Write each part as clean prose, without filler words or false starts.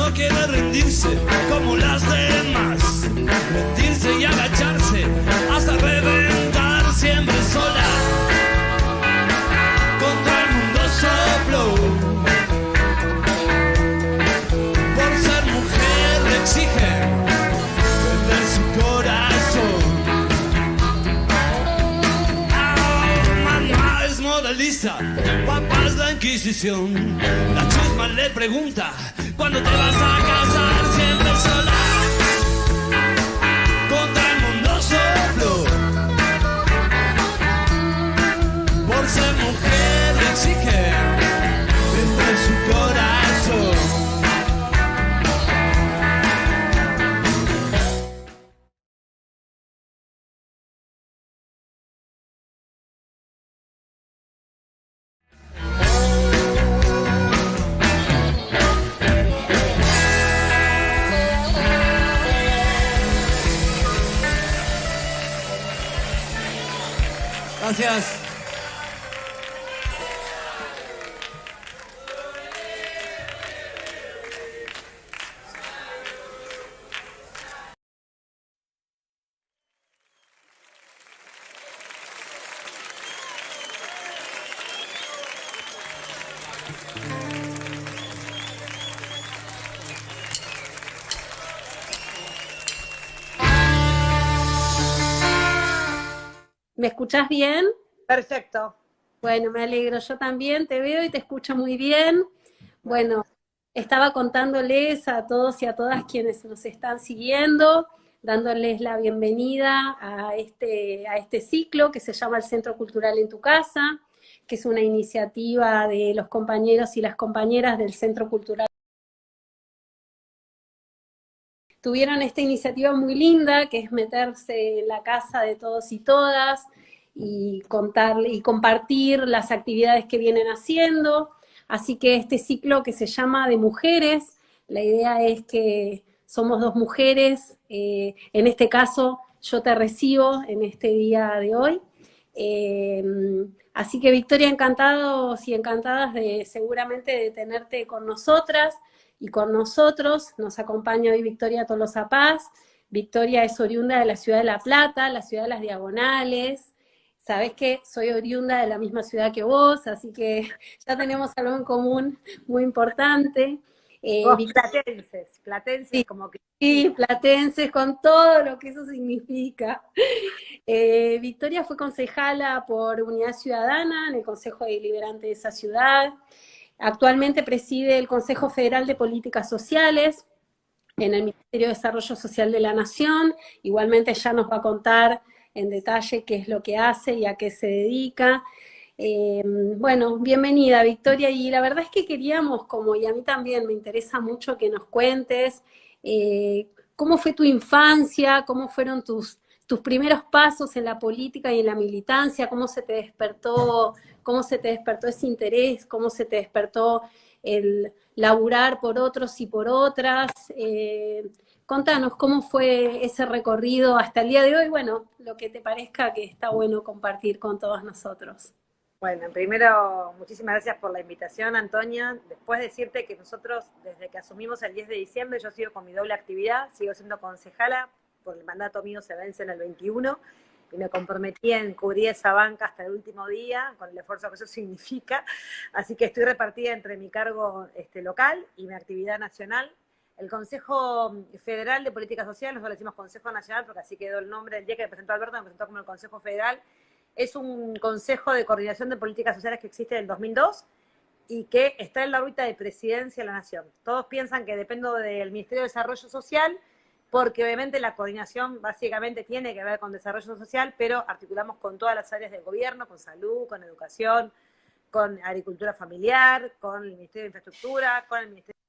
no quiere rendirse como las demás, rendirse y agacharse hasta reventar, siempre sola contra el mundo sopló. Por ser mujer le exige vender su corazón. Mamá es modalista, papá es la Inquisición. La chusma le pregunta: ¿cuándo te vas a casar? Siempre sola contra el mundo soplo. Por ser mujer le exige vender su corazón. Gracias. ¿Me escuchás bien? Perfecto. Bueno, me alegro. Yo también te veo y te escucho muy bien. Bueno, estaba contándoles a todos y a todas quienes nos están siguiendo, dándoles la bienvenida a este ciclo que se llama el Centro Cultural en tu Casa, que es una iniciativa de los compañeros y las compañeras del Centro Cultural. Tuvieron esta iniciativa muy linda, que es meterse en la casa de todos y todas y contarle y compartir las actividades que vienen haciendo. Así que este ciclo que se llama de mujeres, la idea es que somos dos mujeres, en este caso yo te recibo en este día de hoy. Así que Victoria, encantados y encantadas seguramente de tenerte con nosotras y con nosotros. Nos acompaña hoy Victoria Tolosa Paz. Victoria es oriunda de la ciudad de La Plata, la ciudad de las Diagonales. Sabés que soy oriunda de la misma ciudad que vos, así que ya tenemos algo en común muy importante. Vos platenses, Sí, como que... sí, platenses, con todo lo que eso significa. Victoria fue concejala por Unidad Ciudadana en el Consejo Deliberante de esa ciudad. Actualmente preside el Consejo Federal de Políticas Sociales en el Ministerio de Desarrollo Social de la Nación. Igualmente ya nos va a contar en detalle qué es lo que hace y a qué se dedica. Bueno, bienvenida Victoria, y la verdad es que queríamos, y a mí también me interesa mucho que nos cuentes cómo fue tu infancia, cómo fueron tus primeros pasos en la política y en la militancia, cómo se te despertó ese interés, cómo se te despertó el laburar por otros y por otras. Contanos cómo fue ese recorrido hasta el día de hoy, bueno, lo que te parezca que está bueno compartir con todos nosotros. Bueno, primero, muchísimas gracias por la invitación, Antonia. Después decirte que nosotros, desde que asumimos el 10 de diciembre, yo sigo con mi doble actividad, sigo siendo concejala, porque el mandato mío se vence en el 21, y me comprometí en cubrir esa banca hasta el último día, con el esfuerzo que eso significa. Así que estoy repartida entre mi cargo local y mi actividad nacional. El Consejo Federal de Política Social, nosotros le decimos Consejo Nacional, porque así quedó el nombre el día que me presentó Alberto, me presentó como el Consejo Federal. Es un consejo de coordinación de políticas sociales que existe en el 2002 y que está en la órbita de presidencia de la Nación. Todos piensan que dependo del Ministerio de Desarrollo Social, porque obviamente la coordinación básicamente tiene que ver con desarrollo social, pero articulamos con todas las áreas del gobierno, con salud, con educación, con agricultura familiar, con el Ministerio de Infraestructura, con el Ministerio de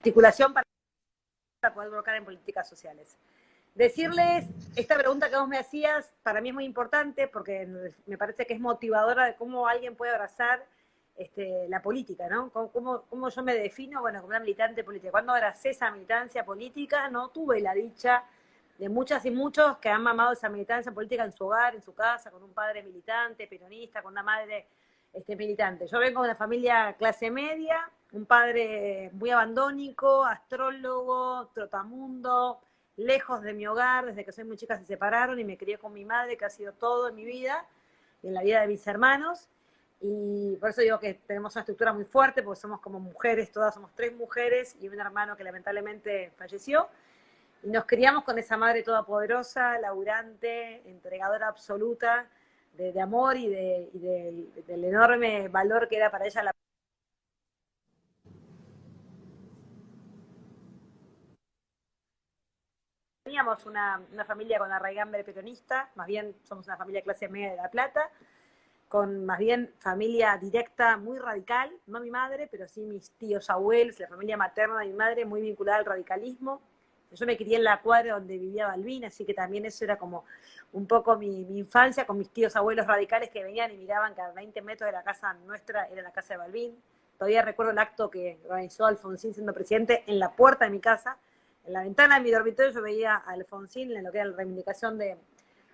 Articulación para poder colocar en políticas sociales. Decirles, esta pregunta que vos me hacías, para mí es muy importante porque me parece que es motivadora de cómo alguien puede abrazar la política, ¿no? ¿Cómo yo me defino? Bueno, como una militante política. Cuando abracé esa militancia política, no tuve la dicha de muchas y muchos que han mamado esa militancia política en su hogar, en su casa, con un padre militante, peronista, con una madre militante. Yo vengo de una familia clase media, un padre muy abandónico, astrólogo, trotamundo, lejos de mi hogar, desde que soy muy chica se separaron y me crié con mi madre, que ha sido todo en mi vida y en la vida de mis hermanos. Y por eso digo que tenemos una estructura muy fuerte, porque somos como mujeres, todas somos 3 mujeres y un hermano que lamentablemente falleció. Y nos criamos con esa madre todopoderosa, laburante, entregadora absoluta, de amor y del enorme valor que era para ella la... Teníamos una familia con arraigambre peronista, más bien somos una familia clase media de La Plata, con más bien familia directa muy radical, no mi madre, pero sí mis tíos abuelos, la familia materna de mi madre muy vinculada al radicalismo. Yo me crié en la cuadra donde vivía Balbín, así que también eso era como un poco mi infancia con mis tíos abuelos radicales que venían y miraban que a 20 metros de la casa nuestra era la casa de Balbín. Todavía recuerdo el acto que organizó Alfonsín siendo presidente en la puerta de mi casa. En la ventana de mi dormitorio yo veía a Alfonsín en lo que era la reivindicación de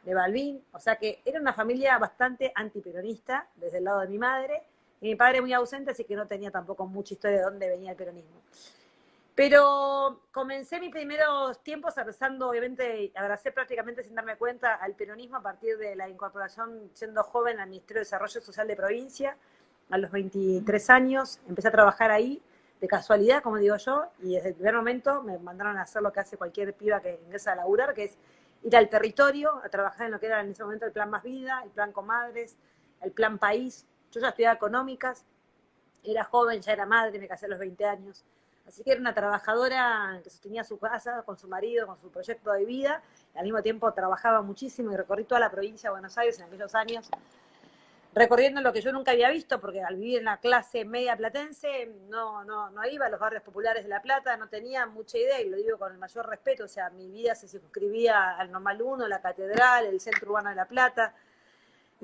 Balbín. O sea que era una familia bastante antiperonista desde el lado de mi madre. Y mi padre muy ausente, así que no tenía tampoco mucha historia de dónde venía el peronismo. Pero comencé mis primeros tiempos abrazando, obviamente, abracé prácticamente sin darme cuenta al peronismo a partir de la incorporación, siendo joven, al Ministerio de Desarrollo Social de Provincia, a los 23 años. Empecé a trabajar ahí, de casualidad, como digo yo, y desde el primer momento me mandaron a hacer lo que hace cualquier piba que ingresa a laburar, que es ir al territorio, a trabajar en lo que era en ese momento el Plan Más Vida, el Plan Comadres, el Plan País. Yo ya estudiaba económicas, era joven, ya era madre, me casé a los 20 años. Así que era una trabajadora que sostenía su casa con su marido, con su proyecto de vida, y al mismo tiempo trabajaba muchísimo y recorrí toda la provincia de Buenos Aires en aquellos años, recorriendo lo que yo nunca había visto, porque al vivir en la clase media platense no iba a los barrios populares de La Plata, no tenía mucha idea, y lo digo con el mayor respeto, o sea, mi vida se circunscribía al Normal 1, la Catedral, el centro urbano de La Plata.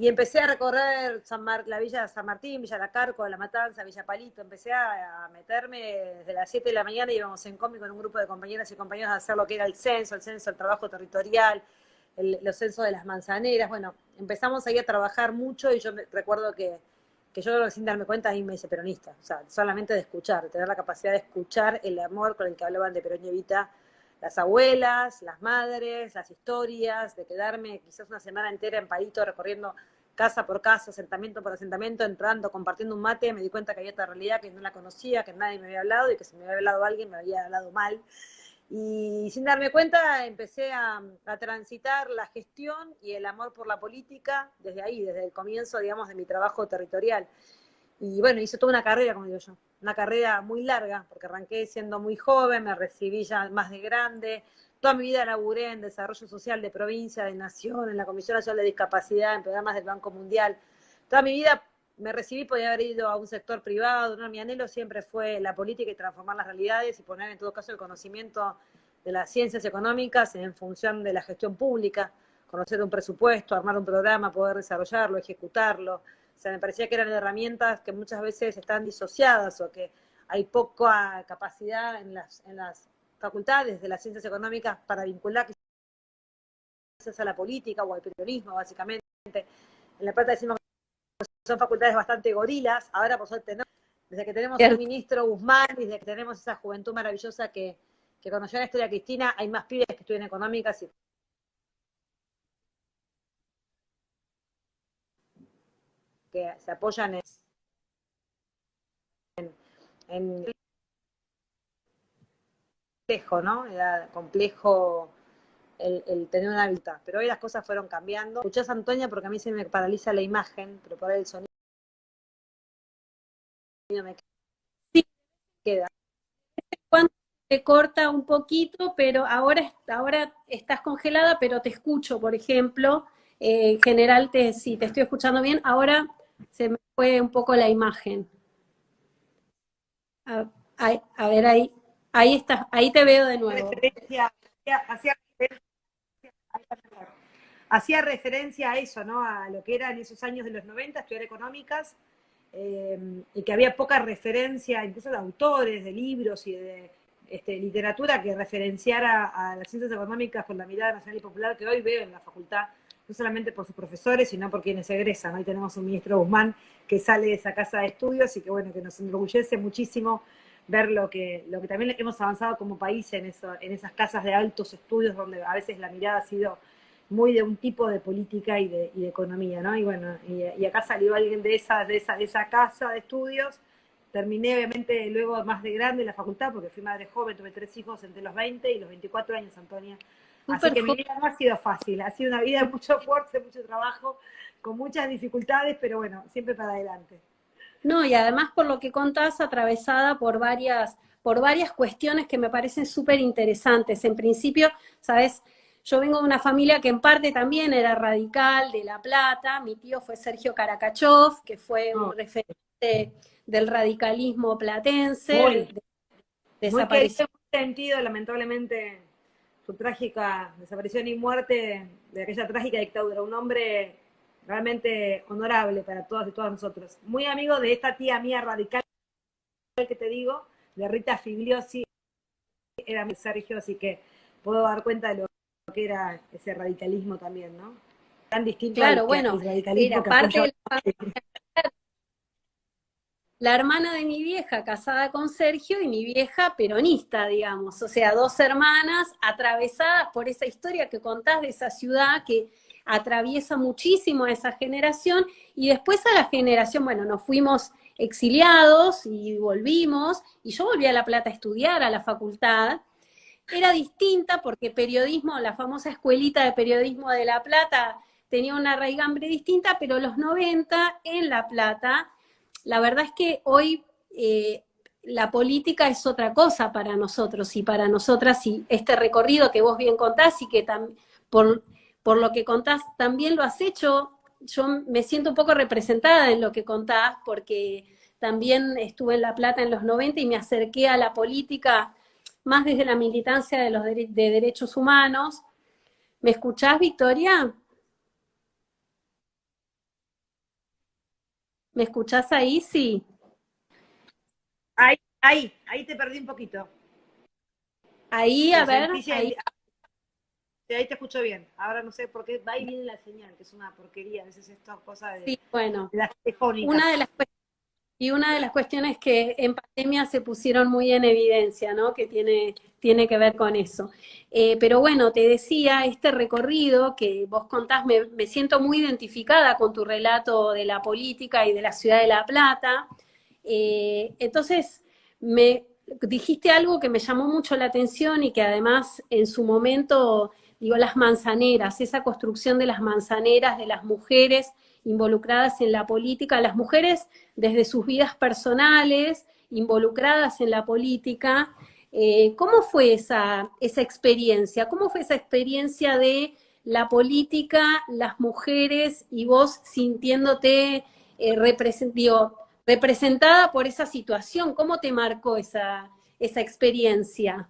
Y empecé a recorrer la Villa de San Martín, Villa La Carco, La Matanza, Villa Palito. Empecé a meterme desde las 7 de la mañana, íbamos en combi con un grupo de compañeras y compañeros a hacer lo que era el censo, el trabajo territorial, los censos de las manzaneras. Bueno, empezamos ahí a trabajar mucho y yo recuerdo que yo sin darme cuenta a mí me hice peronista. O sea, solamente de escuchar, de tener la capacidad de escuchar el amor con el que hablaban de Perón y Evita las abuelas, las madres, las historias, de quedarme quizás una semana entera en Palito recorriendo casa por casa, asentamiento por asentamiento, entrando, compartiendo un mate, me di cuenta que había otra realidad que no la conocía, que nadie me había hablado y que si me había hablado alguien me había hablado mal. Y sin darme cuenta empecé a transitar la gestión y el amor por la política desde ahí, desde el comienzo, digamos, de mi trabajo territorial. Y bueno, hice toda una carrera, como digo yo, una carrera muy larga, porque arranqué siendo muy joven, me recibí ya más de grande, toda mi vida laburé en desarrollo social de provincia, de nación, en la Comisión Nacional de Discapacidad, en programas del Banco Mundial. Toda mi vida me recibí, podía haber ido a un sector privado, ¿no? Mi anhelo siempre fue la política y transformar las realidades y poner en todo caso el conocimiento de las ciencias económicas en función de la gestión pública, conocer un presupuesto, armar un programa, poder desarrollarlo, ejecutarlo. O sea, me parecía que eran herramientas que muchas veces están disociadas o que hay poca capacidad en las facultades de las ciencias económicas para vincular quizás a la política o al periodismo, básicamente. En La Plata decimos que son facultades bastante gorilas, ahora por suerte no. Desde que tenemos un ministro Guzmán, desde que tenemos esa juventud maravillosa que conoció la historia de Cristina, hay más pibes que estudian económicas y que se apoyan en complejo, ¿no? Era complejo el tener una vida. Pero hoy las cosas fueron cambiando. Escuchás a Antonia porque a mí se me paraliza la imagen, pero por ahí el sonido me queda. Cuando te corta un poquito, pero ahora estás congelada, pero te escucho, por ejemplo. En general, sí, te estoy escuchando bien. Ahora se me fue un poco la imagen. A ver, ahí estás, ahí te veo de nuevo. Hacía referencia a eso, ¿no? A lo que era en esos años de los 90, estudiar económicas, y que había poca referencia, incluso de autores, de libros y de literatura que referenciara a las ciencias económicas con la mirada nacional y popular que hoy veo en la facultad no solamente por sus profesores, sino por quienes egresan. Hoy tenemos un ministro Guzmán que sale de esa casa de estudios y que bueno, que nos enorgullece muchísimo ver lo que también hemos avanzado como país en esas casas de altos estudios donde a veces la mirada ha sido muy de un tipo de política y de economía, ¿no? Y bueno, y acá salió alguien de esa casa de estudios. Terminé, obviamente, luego más de grande la facultad, porque fui madre joven, tuve 3 hijos entre los 20 y los 24 años, Antonia. Así Súper que mi vida no ha sido fácil, ha sido una vida de mucho esfuerzo, mucho trabajo, con muchas dificultades, pero bueno, siempre para adelante. No, y además por lo que contás, atravesada por varias cuestiones que me parecen súper interesantes. En principio, sabes, yo vengo de una familia que en parte también era radical, de La Plata. Mi tío fue Sergio Karakachov, que fue un No, referente del radicalismo platense, muy, muy querido, desapareció. muy sentido, lamentablemente, su trágica desaparición y muerte de aquella trágica dictadura. Un hombre realmente honorable para todas y todos nosotros. Muy amigo de esta tía mía radical que te digo, de Rita Figliosi, era mi Sergio, así que puedo dar cuenta de lo que era ese radicalismo también, ¿no? Tan distinto Claro, al bueno, radicalismo era que parte apoya. de la hermana de mi vieja casada con Sergio y mi vieja peronista, digamos. O sea, dos hermanas atravesadas por esa historia que contás de esa ciudad que atraviesa muchísimo a esa generación y después a la generación, bueno, nos fuimos exiliados y volvimos y yo volví a La Plata a estudiar a la facultad. Era distinta porque periodismo, la famosa escuelita de periodismo de La Plata tenía una raigambre distinta, pero los 90 en La Plata la verdad es que hoy la política es otra cosa para nosotros y para nosotras, y este recorrido que vos bien contás y que por, por lo que contás también lo has hecho, yo me siento un poco representada en lo que contás, porque también estuve en La Plata en los 90 y me acerqué a la política más desde la militancia de los de derechos humanos. ¿Me escuchás, Victoria? ¿Me escuchás ahí? Sí. Ahí te perdí un poquito. Ahí, Se a ver, sentí, ahí. ahí te escucho bien. Ahora no sé por qué va y viene la señal, que es una porquería. A veces estas cosas Sí, bueno. de las telefónicas. Una de las, una de las cuestiones que en pandemia se pusieron muy en evidencia, ¿no? Que tiene que ver con eso. Pero bueno, te decía, este recorrido que vos contás, me siento muy identificada con tu relato de la política y de la ciudad de La Plata. Entonces, me dijiste algo que me llamó mucho la atención y que además en su momento, digo, las manzaneras, esa construcción de las manzaneras, de las mujeres involucradas en la política, las mujeres desde sus vidas personales, involucradas en la política. ¿Cómo fue esa experiencia? ¿Cómo fue esa experiencia de la política, las mujeres y vos sintiéndote representada por esa situación? ¿Cómo te marcó esa experiencia?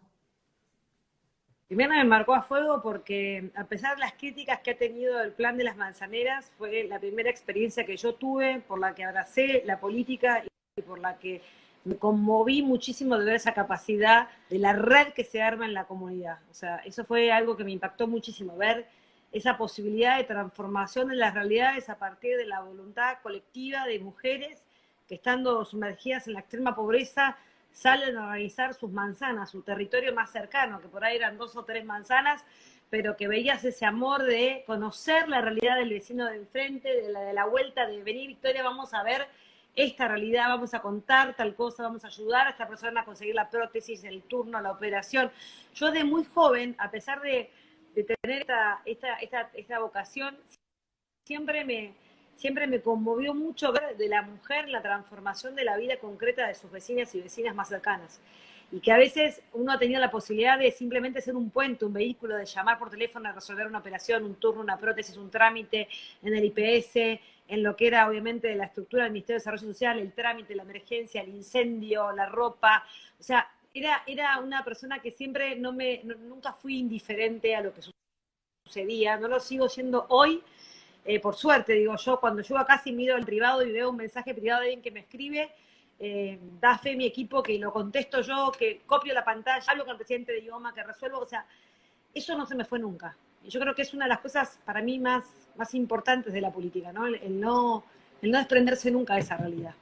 Primero me marcó a fuego porque a pesar de las críticas que ha tenido el plan de las manzaneras, fue la primera experiencia que yo tuve, por la que abracé la política y por la que me conmoví muchísimo de ver esa capacidad de la red que se arma en la comunidad. O sea, eso fue algo que me impactó muchísimo, ver esa posibilidad de transformación de las realidades a partir de la voluntad colectiva de mujeres que estando sumergidas en la extrema pobreza salen a organizar sus manzanas, su territorio más cercano, que por ahí eran 2 o 3 manzanas, pero que veías ese amor de conocer la realidad del vecino de enfrente, de la vuelta, de venir, Victoria, vamos a ver esta realidad, vamos a contar tal cosa, vamos a ayudar a esta persona a conseguir la prótesis, el turno, la operación. Yo de muy joven, a pesar de tener esta vocación, siempre me conmovió mucho ver de la mujer la transformación de la vida concreta de sus vecinas y vecinas más cercanas. Y que a veces uno ha tenido la posibilidad de simplemente ser un puente, un vehículo, de llamar por teléfono a resolver una operación, un turno, una prótesis, un trámite en el IPS, en lo que era obviamente la estructura del Ministerio de Desarrollo Social, el trámite, la emergencia, el incendio, la ropa. O sea, era una persona que siempre nunca fui indiferente a lo que sucedía, no lo sigo siendo hoy. Por suerte, digo yo, cuando yo acá si miro el privado y veo un mensaje privado de alguien que me escribe, da fe mi equipo que lo contesto yo, que copio la pantalla, hablo con el presidente de IOMA, que resuelvo, o sea, eso no se me fue nunca. Y yo creo que es una de las cosas para mí más importantes de la política, ¿no? El no desprenderse nunca de esa realidad.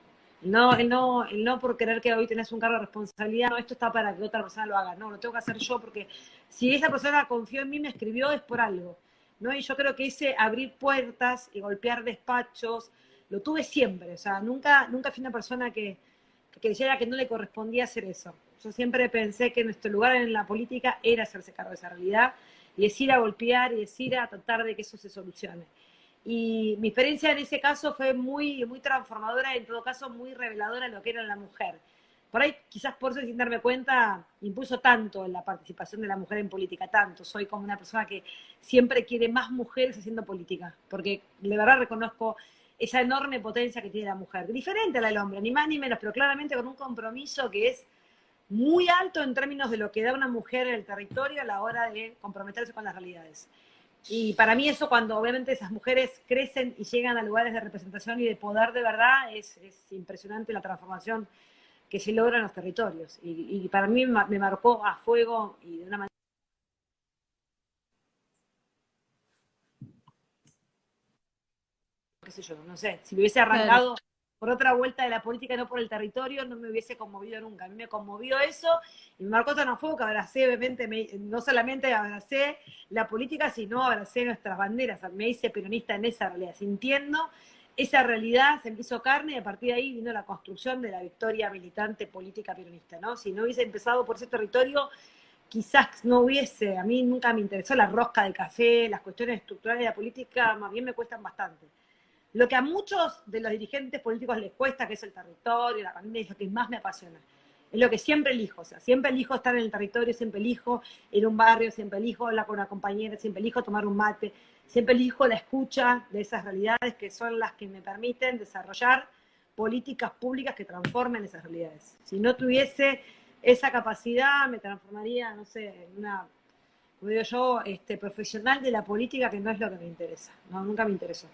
El no por querer que hoy tenés un cargo de responsabilidad, no, esto está para que otra persona lo haga, no, lo tengo que hacer yo porque si esa persona confió en mí, me escribió, es por algo, ¿no? Y yo creo que ese abrir puertas y golpear despachos, lo tuve siempre, o sea, nunca fui una persona que creyera que no le correspondía hacer eso. Yo siempre pensé que nuestro lugar en la política era hacerse cargo de esa realidad y es ir a golpear y es ir a tratar de que eso se solucione. Y mi experiencia en ese caso fue muy transformadora y en todo caso muy reveladora de lo que era la mujer. Por ahí, quizás por eso, sin darme cuenta, impulso tanto en la participación de la mujer en política, tanto. Soy como una persona que siempre quiere más mujeres haciendo política, porque de verdad reconozco esa enorme potencia que tiene la mujer, diferente a la del hombre, ni más ni menos, pero claramente con un compromiso que es muy alto en términos de lo que da una mujer en el territorio a la hora de comprometerse con las realidades. Y para mí eso, cuando obviamente esas mujeres crecen y llegan a lugares de representación y de poder de verdad, es impresionante la transformación que se logra en los territorios. Y para mí me marcó a fuego y de una manera, qué sé yo, no sé, si me hubiese arrancado por otra vuelta de la política, no por el territorio, no me hubiese conmovido nunca. A mí me conmovió eso y me marcó tan a fuego que abracé, obviamente, no solamente abracé la política, sino abracé nuestras banderas. Me hice peronista en esa realidad, sintiendo esa realidad, se me hizo carne y a partir de ahí vino la construcción de la victoria militante política peronista, ¿no? Si no hubiese empezado por ese territorio, quizás no hubiese, a mí nunca me interesó la rosca de café, las cuestiones estructurales de la política, más bien me cuestan bastante. Lo que a muchos de los dirigentes políticos les cuesta, que es el territorio, la familia, es lo que más me apasiona. Es lo que siempre elijo, o sea, siempre elijo estar en el territorio, siempre elijo ir a un barrio, siempre elijo hablar con una compañera, siempre elijo tomar un mate, siempre elijo la escucha de esas realidades que son las que me permiten desarrollar políticas públicas que transformen esas realidades. Si no tuviese esa capacidad, me transformaría, no sé, en una, como digo yo, profesional de la política, que no es lo que me interesa, no, nunca me interesó.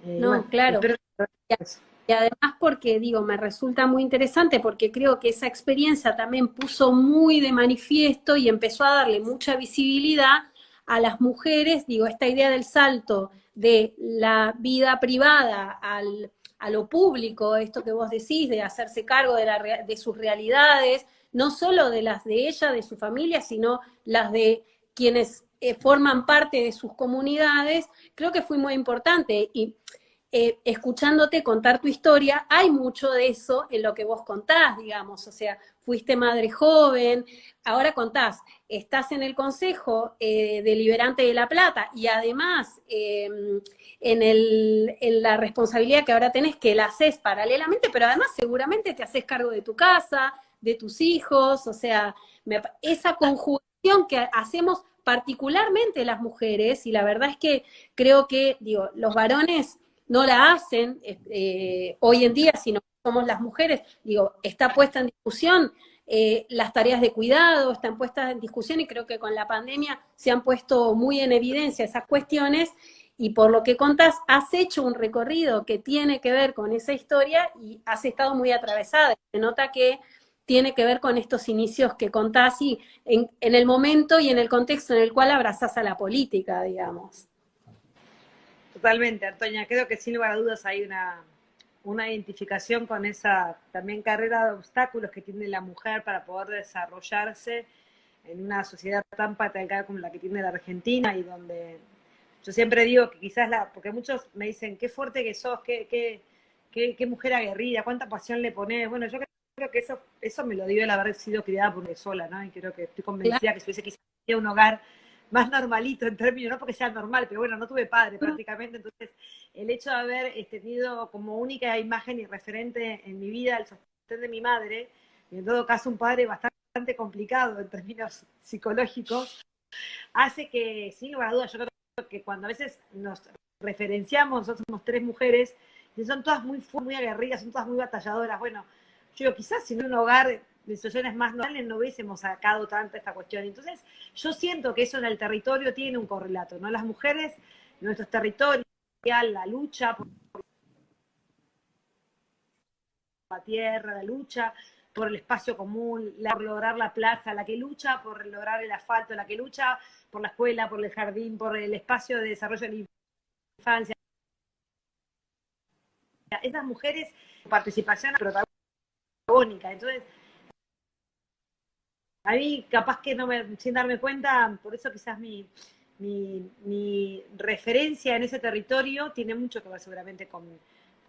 No, Bueno, claro. espero que eso. Y además porque, digo, me resulta muy interesante porque creo que esa experiencia también puso muy de manifiesto y empezó a darle mucha visibilidad a las mujeres, digo, esta idea del salto de la vida privada a lo público, esto que vos decís, de hacerse cargo de sus realidades, no solo de las de ella, de su familia, sino las de quienes forman parte de sus comunidades, creo que fue muy importante. Y escuchándote contar tu historia, hay mucho de eso en lo que vos contás, digamos, o sea, fuiste madre joven, ahora contás, estás en el Consejo Deliberante de La Plata y además en la responsabilidad que ahora tenés, que la haces paralelamente, pero además seguramente te haces cargo de tu casa, de tus hijos, o sea, esa conjugación que hacemos particularmente las mujeres, y la verdad es que creo que, digo, los varones no la hacen hoy en día, sino somos las mujeres, digo, está puesta en discusión las tareas de cuidado, están puestas en discusión y creo que con la pandemia se han puesto muy en evidencia esas cuestiones y por lo que contás, has hecho un recorrido que tiene que ver con esa historia y has estado muy atravesada. Se nota que tiene que ver con estos inicios que contás y en el momento y en el contexto en el cual abrazás a la política, digamos. Totalmente, Antonia. Creo que sin lugar a dudas hay una identificación con esa también carrera de obstáculos que tiene la mujer para poder desarrollarse en una sociedad tan patriarcal como la que tiene la Argentina y donde yo siempre digo que quizás porque muchos me dicen, qué fuerte que sos, qué mujer aguerrida, cuánta pasión le ponés. Bueno, yo creo que eso me lo dio el haber sido criada por una sola, ¿no? Y creo que estoy convencida que si hubiese quizás un hogar más normalito en términos, no porque sea normal, pero bueno, no tuve padre prácticamente, entonces el hecho de haber tenido como única imagen y referente en mi vida el sostén de mi madre, y en todo caso un padre bastante complicado en términos psicológicos, hace que, sin lugar a dudas, yo creo que cuando a veces nos referenciamos, nosotros somos tres mujeres, y son todas muy aguerridas, son todas muy batalladoras, bueno, yo digo, quizás si no un hogar de situaciones más normales no hubiésemos sacado tanta esta cuestión. Entonces, yo siento que eso en el territorio tiene un correlato, ¿no? Las mujeres, nuestros territorios, la lucha por la tierra, la lucha por el espacio común, por lograr la plaza, la que lucha por lograr el asfalto, la que lucha por la escuela, por el jardín, por el espacio de desarrollo de la infancia. Esas mujeres, participación protagónica. Entonces, a mí, capaz que sin darme cuenta, por eso quizás mi referencia en ese territorio tiene mucho que ver seguramente con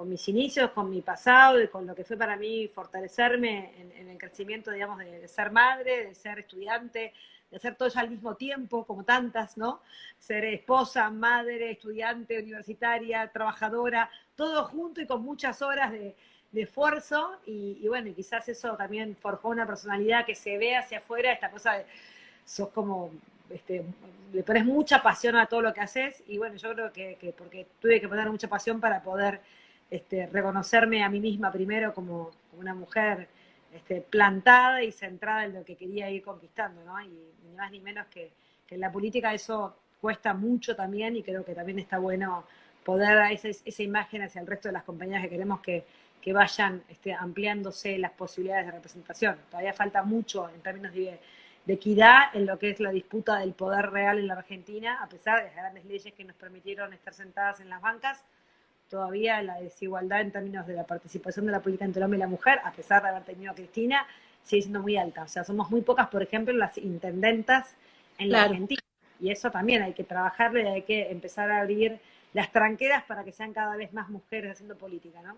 mis inicios, con mi pasado y con lo que fue para mí fortalecerme en el crecimiento, digamos, de ser madre, de ser estudiante, de hacer todo eso al mismo tiempo, como tantas, ¿no? Ser esposa, madre, estudiante, universitaria, trabajadora, todo junto y con muchas horas de esfuerzo y bueno, y quizás eso también forjó una personalidad que se ve hacia afuera, esta cosa de sos como, le pones mucha pasión a todo lo que haces y bueno, yo creo que porque tuve que poner mucha pasión para poder reconocerme a mí misma primero como una mujer plantada y centrada en lo que quería ir conquistando, ¿no? Y ni más ni menos que en la política eso cuesta mucho también y creo que también está bueno poder dar esa imagen hacia el resto de las compañeras que queremos que vayan ampliándose las posibilidades de representación. Todavía falta mucho en términos de equidad en lo que es la disputa del poder real en la Argentina, a pesar de las grandes leyes que nos permitieron estar sentadas en las bancas, todavía la desigualdad en términos de la participación de la política entre el hombre y la mujer, a pesar de haber tenido a Cristina, sigue siendo muy alta. O sea, somos muy pocas, por ejemplo, las intendentas en la Argentina. Y eso también hay que trabajarlo y hay que empezar a abrir las tranqueras para que sean cada vez más mujeres haciendo política, ¿no?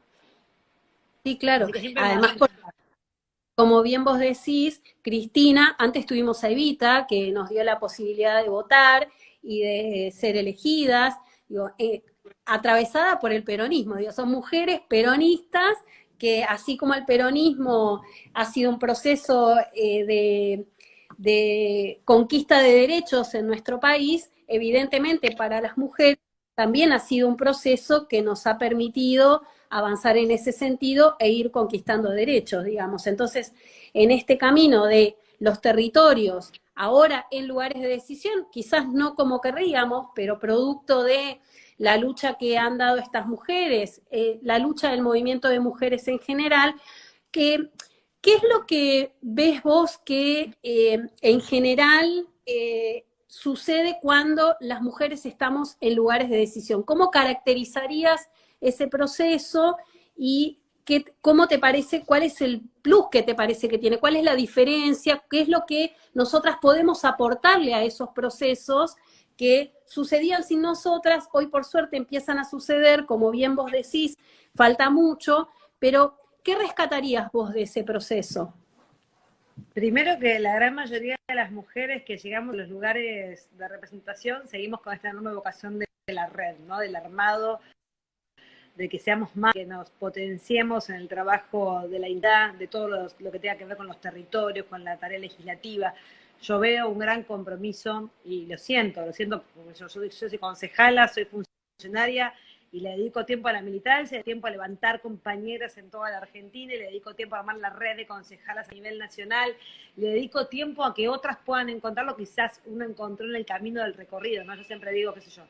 Sí, claro. Además, como bien vos decís, Cristina, antes tuvimos a Evita, que nos dio la posibilidad de votar y de ser elegidas, digo, atravesada por el peronismo, digo, son mujeres peronistas que así como el peronismo ha sido un proceso de conquista de derechos en nuestro país, evidentemente para las mujeres también ha sido un proceso que nos ha permitido avanzar en ese sentido e ir conquistando derechos, digamos. Entonces, en este camino de los territorios, ahora en lugares de decisión, quizás no como querríamos, pero producto de la lucha que han dado estas mujeres, la lucha del movimiento de mujeres en general, ¿qué es lo que ves vos que en general sucede cuando las mujeres estamos en lugares de decisión? ¿Cómo caracterizarías ese proceso y cómo te parece, cuál es el plus que te parece que tiene, cuál es la diferencia, qué es lo que nosotras podemos aportarle a esos procesos que sucedían sin nosotras, hoy por suerte empiezan a suceder, como bien vos decís, falta mucho, pero ¿qué rescatarías vos de ese proceso? Primero que la gran mayoría de las mujeres que llegamos a los lugares de representación seguimos con esta enorme vocación de la red, ¿no? Del armado, de que seamos más, que nos potenciemos en el trabajo de la INDA, de todo lo que tenga que ver con los territorios, con la tarea legislativa. Yo veo un gran compromiso y lo siento, porque yo soy concejala, soy funcionaria y le dedico tiempo a la militancia, tiempo a levantar compañeras en toda la Argentina, y le dedico tiempo a armar la red de concejalas a nivel nacional, le dedico tiempo a que otras puedan encontrar lo que quizás uno encontró en el camino del recorrido, ¿no? Yo siempre digo, qué sé yo,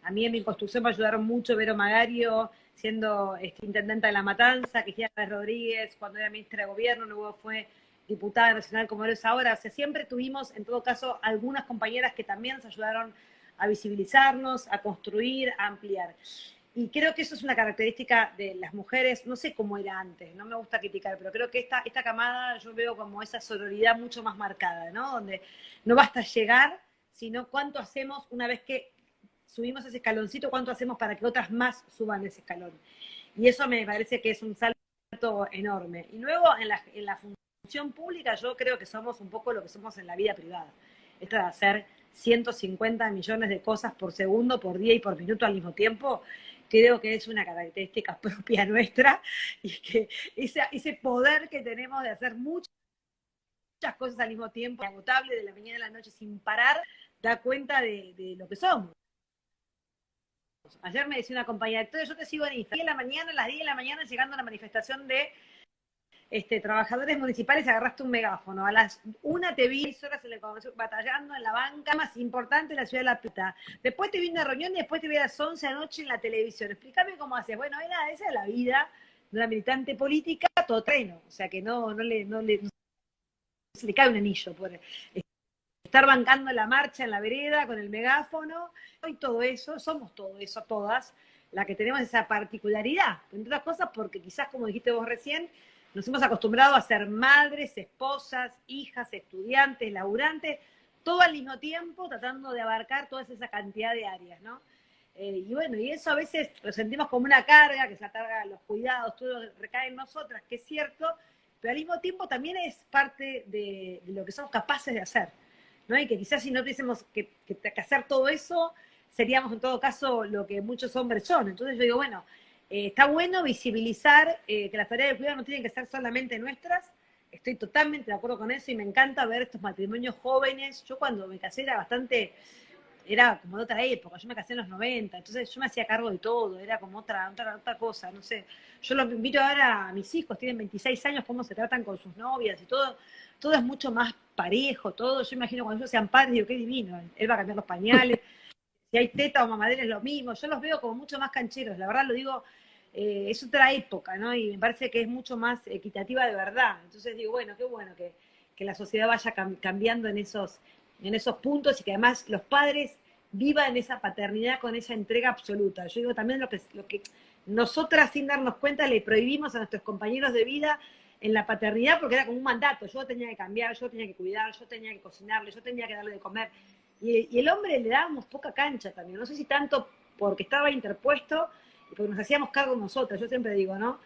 a mí en mi construcción me ayudaron mucho Vero Magario, siendo intendenta de La Matanza, Cristina Rodríguez, cuando era ministra de Gobierno, luego fue diputada nacional como es ahora. O sea, siempre tuvimos, en todo caso, algunas compañeras que también nos ayudaron a visibilizarnos, a construir, a ampliar. Y creo que eso es una característica de las mujeres, no sé cómo era antes, no me gusta criticar, pero creo que esta camada yo veo como esa sororidad mucho más marcada, ¿no? Donde no basta llegar, sino cuánto hacemos una vez que subimos ese escaloncito, cuánto hacemos para que otras más suban ese escalón. Y eso me parece que es un salto enorme. Y luego en la función pública yo creo que somos un poco lo que somos en la vida privada. Esto de hacer 150 millones de cosas por segundo, por día y por minuto al mismo tiempo, creo que es una característica propia nuestra y que ese poder que tenemos de hacer muchas cosas al mismo tiempo, agotable de la mañana a la noche sin parar, da cuenta de lo que somos. Ayer me decía una compañera, entonces yo te sigo en Instagram, a las 10 de la mañana, llegando a una manifestación de trabajadores municipales, agarraste un megáfono. A las 1 te vi 6 horas en el Congreso batallando en la banca más importante de la ciudad de La Plata. Después te vi en una reunión y después te vi a las 11 de la noche en la televisión. Explícame cómo haces. Bueno, esa es la vida de una militante política todo treno. O sea que no se le cae un anillo por estar bancando la marcha en la vereda con el megáfono, y todo eso, somos todo eso, todas, la que tenemos esa particularidad, entre otras cosas porque quizás, como dijiste vos recién, nos hemos acostumbrado a ser madres, esposas, hijas, estudiantes, laburantes, todo al mismo tiempo, tratando de abarcar toda esa cantidad de áreas, ¿no? Y bueno, y eso a veces lo sentimos como una carga, que es la carga de los cuidados, todo recae en nosotras, que es cierto, pero al mismo tiempo también es parte de lo que somos capaces de hacer, ¿no? Y que quizás si no tuviésemos que hacer todo eso, seríamos en todo caso lo que muchos hombres son. Entonces yo digo, bueno, está bueno visibilizar que las tareas de cuidado no tienen que ser solamente nuestras. Estoy totalmente de acuerdo con eso y me encanta ver estos matrimonios jóvenes. Yo cuando me casé era como de otra época, yo me casé en los 90, entonces yo me hacía cargo de todo, era como otra cosa, no sé. Yo lo invito ahora a mis hijos, tienen 26 años, cómo se tratan con sus novias y todo es mucho más parejo, todo. Yo imagino cuando ellos sean padres, digo, qué divino, él va a cambiar los pañales, si hay teta o mamadera es lo mismo, yo los veo como mucho más cancheros, la verdad lo digo, es otra época, ¿no? Y me parece que es mucho más equitativa de verdad. Entonces digo, bueno, qué bueno que la sociedad vaya cambiando en esos puntos y que además los padres vivan esa paternidad con esa entrega absoluta. Yo digo también lo que nosotras sin darnos cuenta le prohibimos a nuestros compañeros de vida en la paternidad porque era como un mandato, yo tenía que cambiar, yo tenía que cuidar, yo tenía que cocinarle, yo tenía que darle de comer. Y el hombre le dábamos poca cancha también, no sé si tanto porque estaba interpuesto y porque nos hacíamos cargo nosotras, yo siempre digo, ¿no?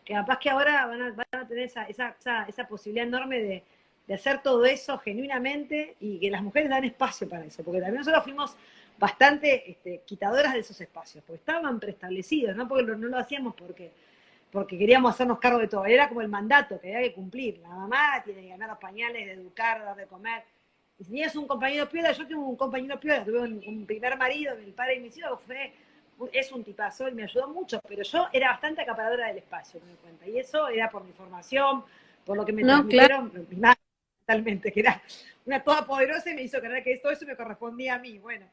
Que capaz que ahora van a tener esa posibilidad enorme de hacer todo eso genuinamente y que las mujeres dan espacio para eso, porque también nosotros fuimos bastante quitadoras de esos espacios, porque estaban preestablecidos, no porque no lo hacíamos porque queríamos hacernos cargo de todo, era como el mandato que había que cumplir, la mamá tiene que ganar los pañales, de educar, dar de comer, y si tenías un compañero piola, yo tuve un compañero piola, tuve un primer marido, el padre de mis hijos, es un tipazo y me ayudó mucho, pero yo era bastante acaparadora del espacio, me doy cuenta, y eso era por mi formación, por lo que me transmitieron mis madres, totalmente, que era una todopoderosa y me hizo creer que todo eso me correspondía a mí, bueno,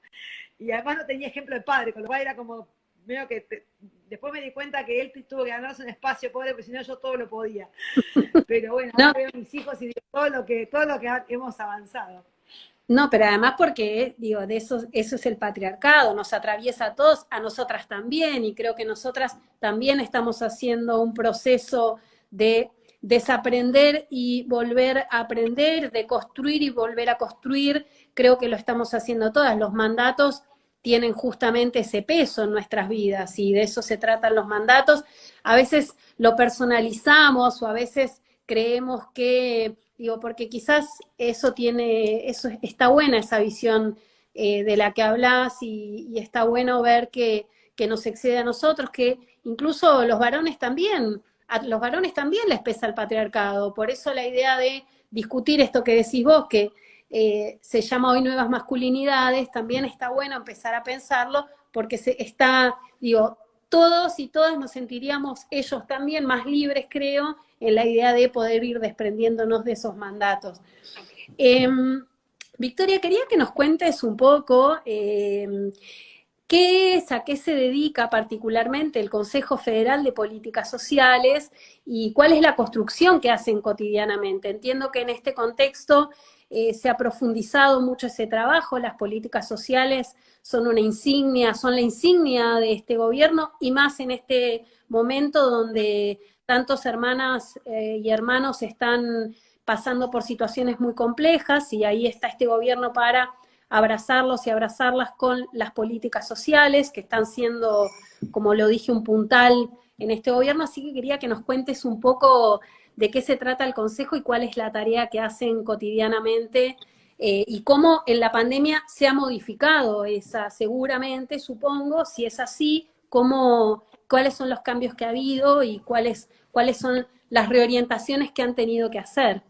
y además no tenía ejemplo de padre, con lo cual era como, medio que después me di cuenta que él tuvo que ganarse un espacio, pobre, porque si no yo todo lo podía, pero bueno, ahora veo a mis hijos y digo todo lo que hemos avanzado. No, pero además porque, digo, de eso es el patriarcado, nos atraviesa a todos, a nosotras también, y creo que nosotras también estamos haciendo un proceso de desaprender y volver a aprender, de construir y volver a construir, creo que lo estamos haciendo todas, los mandatos tienen justamente ese peso en nuestras vidas, y de eso se tratan los mandatos, a veces lo personalizamos o a veces creemos que... Digo, porque quizás está buena esa visión de la que hablas y está bueno ver que nos excede a nosotros, que incluso a los varones también les pesa el patriarcado. Por eso la idea de discutir esto que decís vos, que se llama hoy nuevas masculinidades, también está bueno empezar a pensarlo, porque todos y todas nos sentiríamos ellos también más libres, creo, en la idea de poder ir desprendiéndonos de esos mandatos. Victoria, quería que nos cuentes un poco a qué se dedica particularmente el Consejo Federal de Políticas Sociales y cuál es la construcción que hacen cotidianamente. Entiendo que en este contexto se ha profundizado mucho ese trabajo, las políticas sociales son la insignia de este gobierno y más en este momento donde tantos hermanas y hermanos están pasando por situaciones muy complejas y ahí está este gobierno para abrazarlos y abrazarlas con las políticas sociales que están siendo, como lo dije, un puntal en este gobierno, así que quería que nos cuentes un poco de qué se trata el Consejo y cuál es la tarea que hacen cotidianamente y cómo en la pandemia se ha modificado esa, seguramente, supongo, si es así, cuáles son los cambios que ha habido y cuáles son las reorientaciones que han tenido que hacer.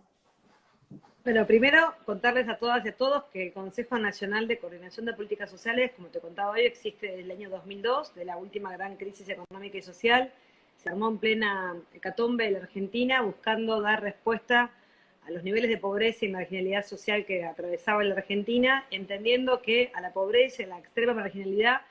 Bueno, primero contarles a todas y a todos que el Consejo Nacional de Coordinación de Políticas Sociales, como te contaba hoy, existe desde el año 2002, de la última gran crisis económica y social. Se armó en plena hecatombe de la Argentina, buscando dar respuesta a los niveles de pobreza y marginalidad social que atravesaba la Argentina, entendiendo que a la pobreza y a la extrema marginalidad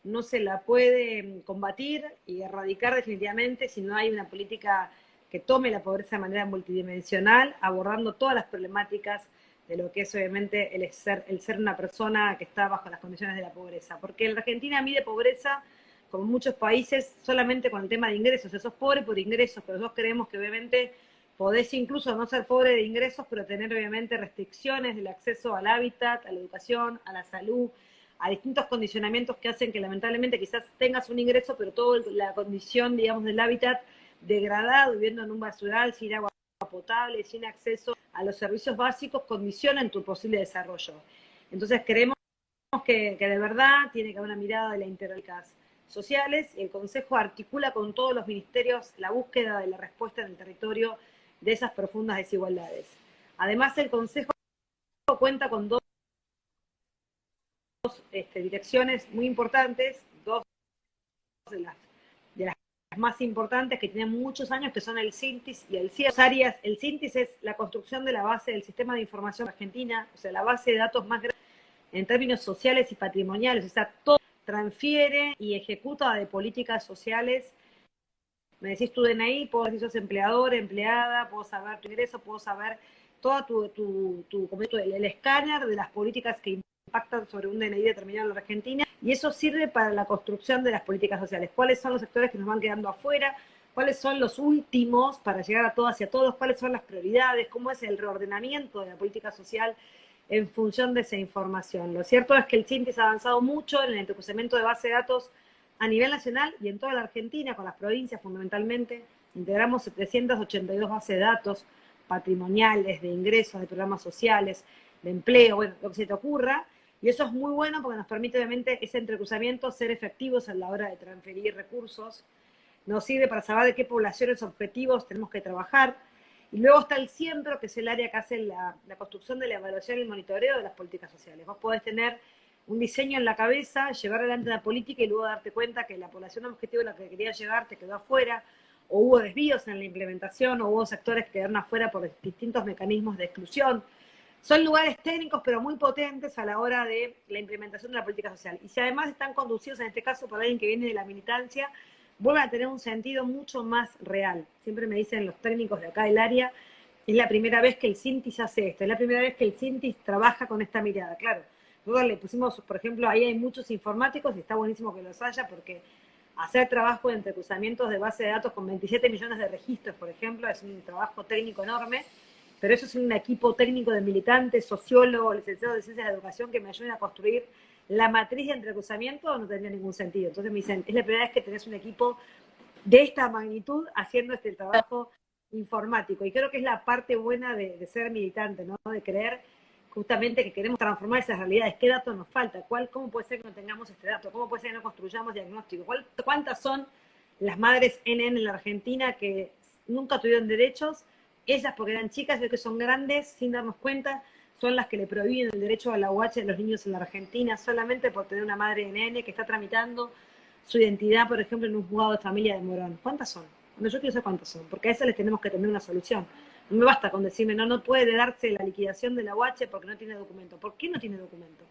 no se la puede combatir y erradicar definitivamente si no hay una política que tome la pobreza de manera multidimensional, abordando todas las problemáticas de lo que es obviamente el ser una persona que está bajo las condiciones de la pobreza. Porque la Argentina mide pobreza, como muchos países, solamente con el tema de ingresos. O sea, sos pobre por ingresos, pero nosotros creemos que obviamente podés incluso no ser pobre de ingresos, pero tener obviamente restricciones del acceso al hábitat, a la educación, a la salud, a distintos condicionamientos que hacen que lamentablemente quizás tengas un ingreso, pero toda la condición, digamos, del hábitat degradado, viviendo en un basural, sin agua potable, sin acceso a los servicios básicos, condicionan tu posible desarrollo. Entonces creemos que de verdad tiene que haber una mirada de las integralidades sociales, y el Consejo articula con todos los ministerios la búsqueda de la respuesta en el territorio de esas profundas desigualdades. Además, el Consejo cuenta con dos direcciones muy importantes, dos de las más importantes que tienen muchos años, que son el CINTIS y el CIEP. Áreas, el CINTIS es la construcción de la base del sistema de información argentina, o sea, la base de datos más grande en términos sociales y patrimoniales, o sea, todo transfiere y ejecuta de políticas sociales. Me decís tu DNI, puedo decir sos empleador, empleada, puedo saber tu ingreso, puedo saber todo el escáner de las políticas que impactan sobre un DNI determinado en la Argentina, y eso sirve para la construcción de las políticas sociales. ¿Cuáles son los sectores que nos van quedando afuera? ¿Cuáles son los últimos para llegar a todas y a todos? ¿Cuáles son las prioridades? ¿Cómo es el reordenamiento de la política social en función de esa información? Lo cierto es que el CINTIS ha avanzado mucho en el entrecruzamiento de base de datos a nivel nacional y en toda la Argentina, con las provincias fundamentalmente. Integramos 782 bases de datos patrimoniales, de ingresos, de programas sociales, de empleo, bueno, lo que se te ocurra. Y eso es muy bueno porque nos permite, obviamente, ese entrecruzamiento, ser efectivos a la hora de transferir recursos. Nos sirve para saber de qué poblaciones objetivos tenemos que trabajar. Y luego está el CIEMPRO, que es el área que hace la construcción de la evaluación y el monitoreo de las políticas sociales. Vos podés tener un diseño en la cabeza, llevar adelante una política y luego darte cuenta que la población objetivo a la que querías llegar te quedó afuera, o hubo desvíos en la implementación, o hubo sectores que quedaron afuera por distintos mecanismos de exclusión. Son lugares técnicos, pero muy potentes a la hora de la implementación de la política social. Y si además están conducidos, en este caso, por alguien que viene de la militancia, vuelven a tener un sentido mucho más real. Siempre me dicen los técnicos de acá del área, es la primera vez que el CINTIS hace esto, es la primera vez que el CINTIS trabaja con esta mirada. Claro, nosotros le pusimos, por ejemplo, ahí hay muchos informáticos y está buenísimo que los haya, porque hacer trabajo de entrecruzamientos de base de datos con 27 millones de registros, por ejemplo, es un trabajo técnico enorme, pero eso es un equipo técnico de militantes, sociólogos, licenciados de ciencias de educación que me ayuden a construir la matriz de entrecruzamiento, no tendría ningún sentido. Entonces me dicen, es la primera vez que tenés un equipo de esta magnitud haciendo este trabajo informático. Y creo que es la parte buena de ser militante, ¿no? De creer justamente que queremos transformar esas realidades. ¿Qué datos nos falta? ¿Cómo puede ser que no tengamos este dato? ¿Cómo puede ser que no construyamos diagnóstico? ¿Cuántas son las madres NN en la Argentina que nunca tuvieron derechos? Ellas, porque eran chicas, y que son grandes, sin darnos cuenta, son las que le prohíben el derecho a la UH a los niños en la Argentina, solamente por tener una madre NN que está tramitando su identidad, por ejemplo, en un juzgado de familia de Morón. ¿Cuántas son? Bueno, yo quiero saber cuántas son, porque a esas les tenemos que tener una solución. No me basta con decirme, no puede darse la liquidación de la UH porque no tiene documento. ¿Por qué no tiene documento?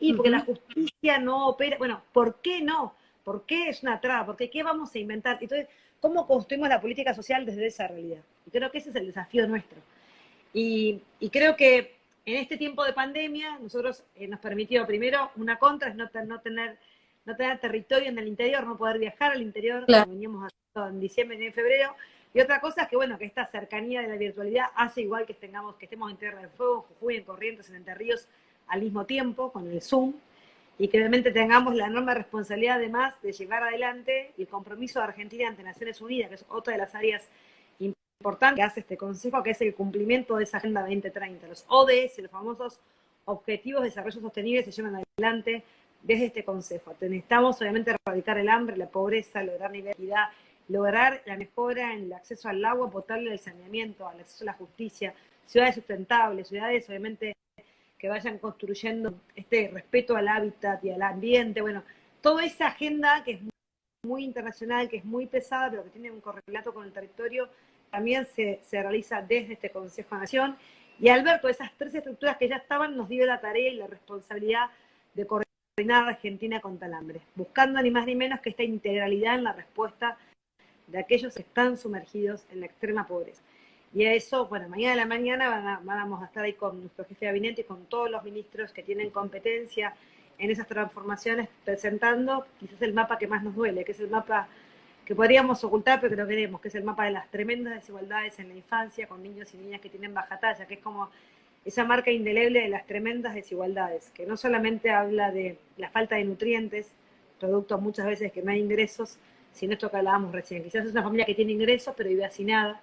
Y porque la justicia no opera. Bueno, ¿por qué no? ¿Por qué es una traba? ¿Por qué vamos a inventar? Entonces, ¿cómo construimos la política social desde esa realidad? Y creo que ese es el desafío nuestro. Y creo que en este tiempo de pandemia, nosotros nos permitió, primero, una contra es no tener territorio en el interior, no poder viajar al interior, claro, como veníamos haciendo en diciembre y en febrero. Y otra cosa es que, bueno, que esta cercanía de la virtualidad hace igual que estemos en Tierra del Fuego, en Jujuy, en Corrientes, en Entre Ríos, al mismo tiempo, con el Zoom, y que realmente tengamos la enorme responsabilidad, además, de llevar adelante el compromiso de Argentina ante Naciones Unidas, que es otra de las áreas importantes que hace este Consejo, que es el cumplimiento de esa Agenda 2030. Los ODS, los famosos Objetivos de Desarrollo Sostenible, se llevan adelante desde este Consejo. Necesitamos, obviamente, erradicar el hambre, la pobreza, lograr nivel de equidad, lograr la mejora en el acceso al agua potable, al saneamiento, al acceso a la justicia, ciudades sustentables, ciudades, obviamente, que vayan construyendo este respeto al hábitat y al ambiente. Bueno, toda esa agenda que es muy internacional, que es muy pesada, pero que tiene un correlato con el territorio, también se realiza desde este Consejo de Nación. Y Alberto, esas tres estructuras que ya estaban, nos dio la tarea y la responsabilidad de coordinar a Argentina contra el hambre, buscando ni más ni menos que esta integralidad en la respuesta de aquellos que están sumergidos en la extrema pobreza. Y eso, bueno, mañana a la mañana vamos a estar ahí con nuestro jefe de gabinete y con todos los ministros que tienen competencia en esas transformaciones, presentando quizás el mapa que más nos duele, que es el mapa que podríamos ocultar, pero que no queremos, que es el mapa de las tremendas desigualdades en la infancia, con niños y niñas que tienen baja talla, que es como esa marca indeleble de las tremendas desigualdades, que no solamente habla de la falta de nutrientes, producto muchas veces que no hay ingresos, sino esto que hablábamos recién. Quizás es una familia que tiene ingresos, pero vive hacinada,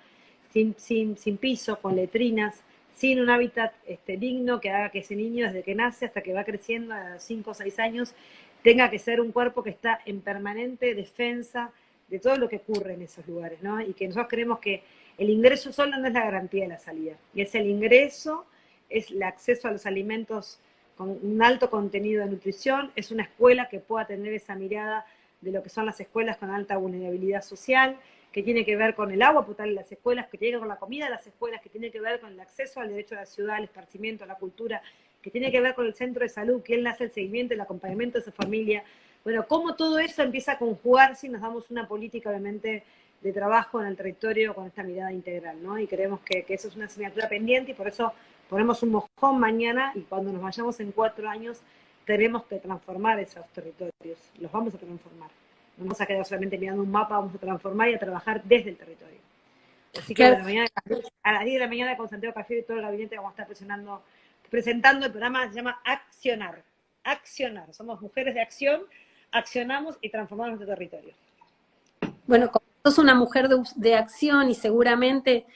sin piso, con letrinas, sin un hábitat digno que haga que ese niño, desde que nace hasta que va creciendo a 5 o 6 años, tenga que ser un cuerpo que está en permanente defensa de todo lo que ocurre en esos lugares, ¿no? Y que nosotros creemos que el ingreso solo no es la garantía de la salida, y es el ingreso, es el acceso a los alimentos con un alto contenido de nutrición, es una escuela que pueda tener esa mirada de lo que son las escuelas con alta vulnerabilidad social, que tiene que ver con el agua potable de las escuelas, que tiene que ver con la comida de las escuelas, que tiene que ver con el acceso al derecho a la ciudad, al esparcimiento, a la cultura, que tiene que ver con el centro de salud, que él hace el seguimiento, el acompañamiento de esa familia. Bueno, cómo todo eso empieza a conjugarse y nos damos una política, obviamente, de trabajo en el territorio con esta mirada integral, ¿no? Y creemos que eso es una asignatura pendiente y por eso ponemos un mojón mañana y cuando nos vayamos en 4 años tenemos que transformar esos territorios, los vamos a transformar. No vamos a quedar solamente mirando un mapa, vamos a transformar y a trabajar desde el territorio. Así que Claro. bueno, mañana, a las 10 de la mañana con Santiago Cafiero y todo el gabinete vamos a estar presentando el programa que se llama Accionar. Accionar. Somos mujeres de acción, accionamos y transformamos nuestro territorio. Bueno, como sos una mujer de acción y seguramente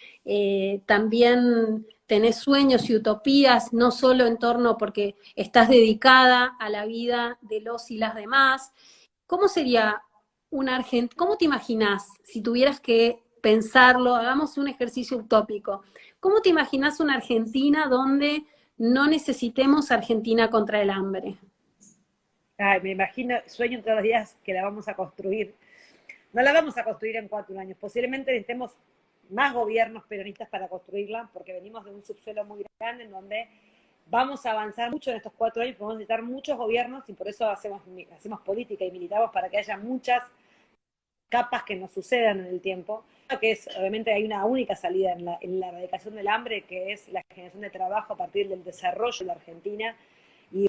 también tenés sueños y utopías, no solo en torno porque estás dedicada a la vida de los y las demás. ¿Cómo sería una Argentina? ¿Cómo te imaginás si tuvieras que pensarlo? Hagamos un ejercicio utópico. ¿Cómo te imaginás una Argentina donde no necesitemos Argentina contra el hambre? Ay, me imagino, sueño todos los días que la vamos a construir. No la vamos a construir en 4 años. Posiblemente necesitemos más gobiernos peronistas para construirla, porque venimos de un subsuelo muy grande en donde vamos a avanzar mucho en estos 4 años, vamos a necesitar muchos gobiernos y por eso hacemos política y militamos para que haya muchas capas que nos sucedan en el tiempo, que es, obviamente hay una única salida en la erradicación del hambre, que es la generación de trabajo a partir del desarrollo de la Argentina, y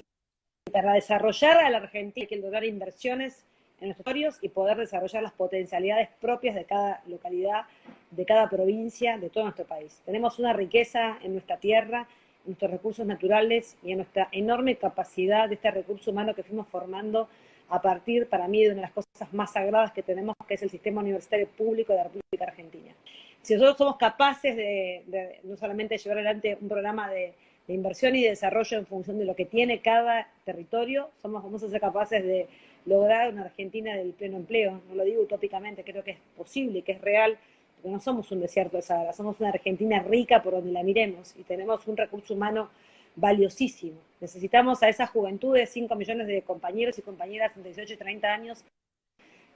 para desarrollar a la Argentina hay que lograr inversiones en nuestros territorios y poder desarrollar las potencialidades propias de cada localidad, de cada provincia, de todo nuestro país. Tenemos una riqueza en nuestra tierra, en nuestros recursos naturales y en nuestra enorme capacidad de este recurso humano que fuimos formando a partir, para mí, de una de las cosas más sagradas que tenemos, que es el sistema universitario público de la República Argentina. Si nosotros somos capaces de no solamente llevar adelante un programa de inversión y de desarrollo en función de lo que tiene cada territorio, vamos a ser capaces de lograr una Argentina del pleno empleo. No lo digo utópicamente, creo que es posible, que es real, porque no somos un desierto de Sahara, somos una Argentina rica por donde la miremos y tenemos un recurso humano valiosísimo. Necesitamos a esa juventud de 5 millones de compañeros y compañeras entre 18 y 30 años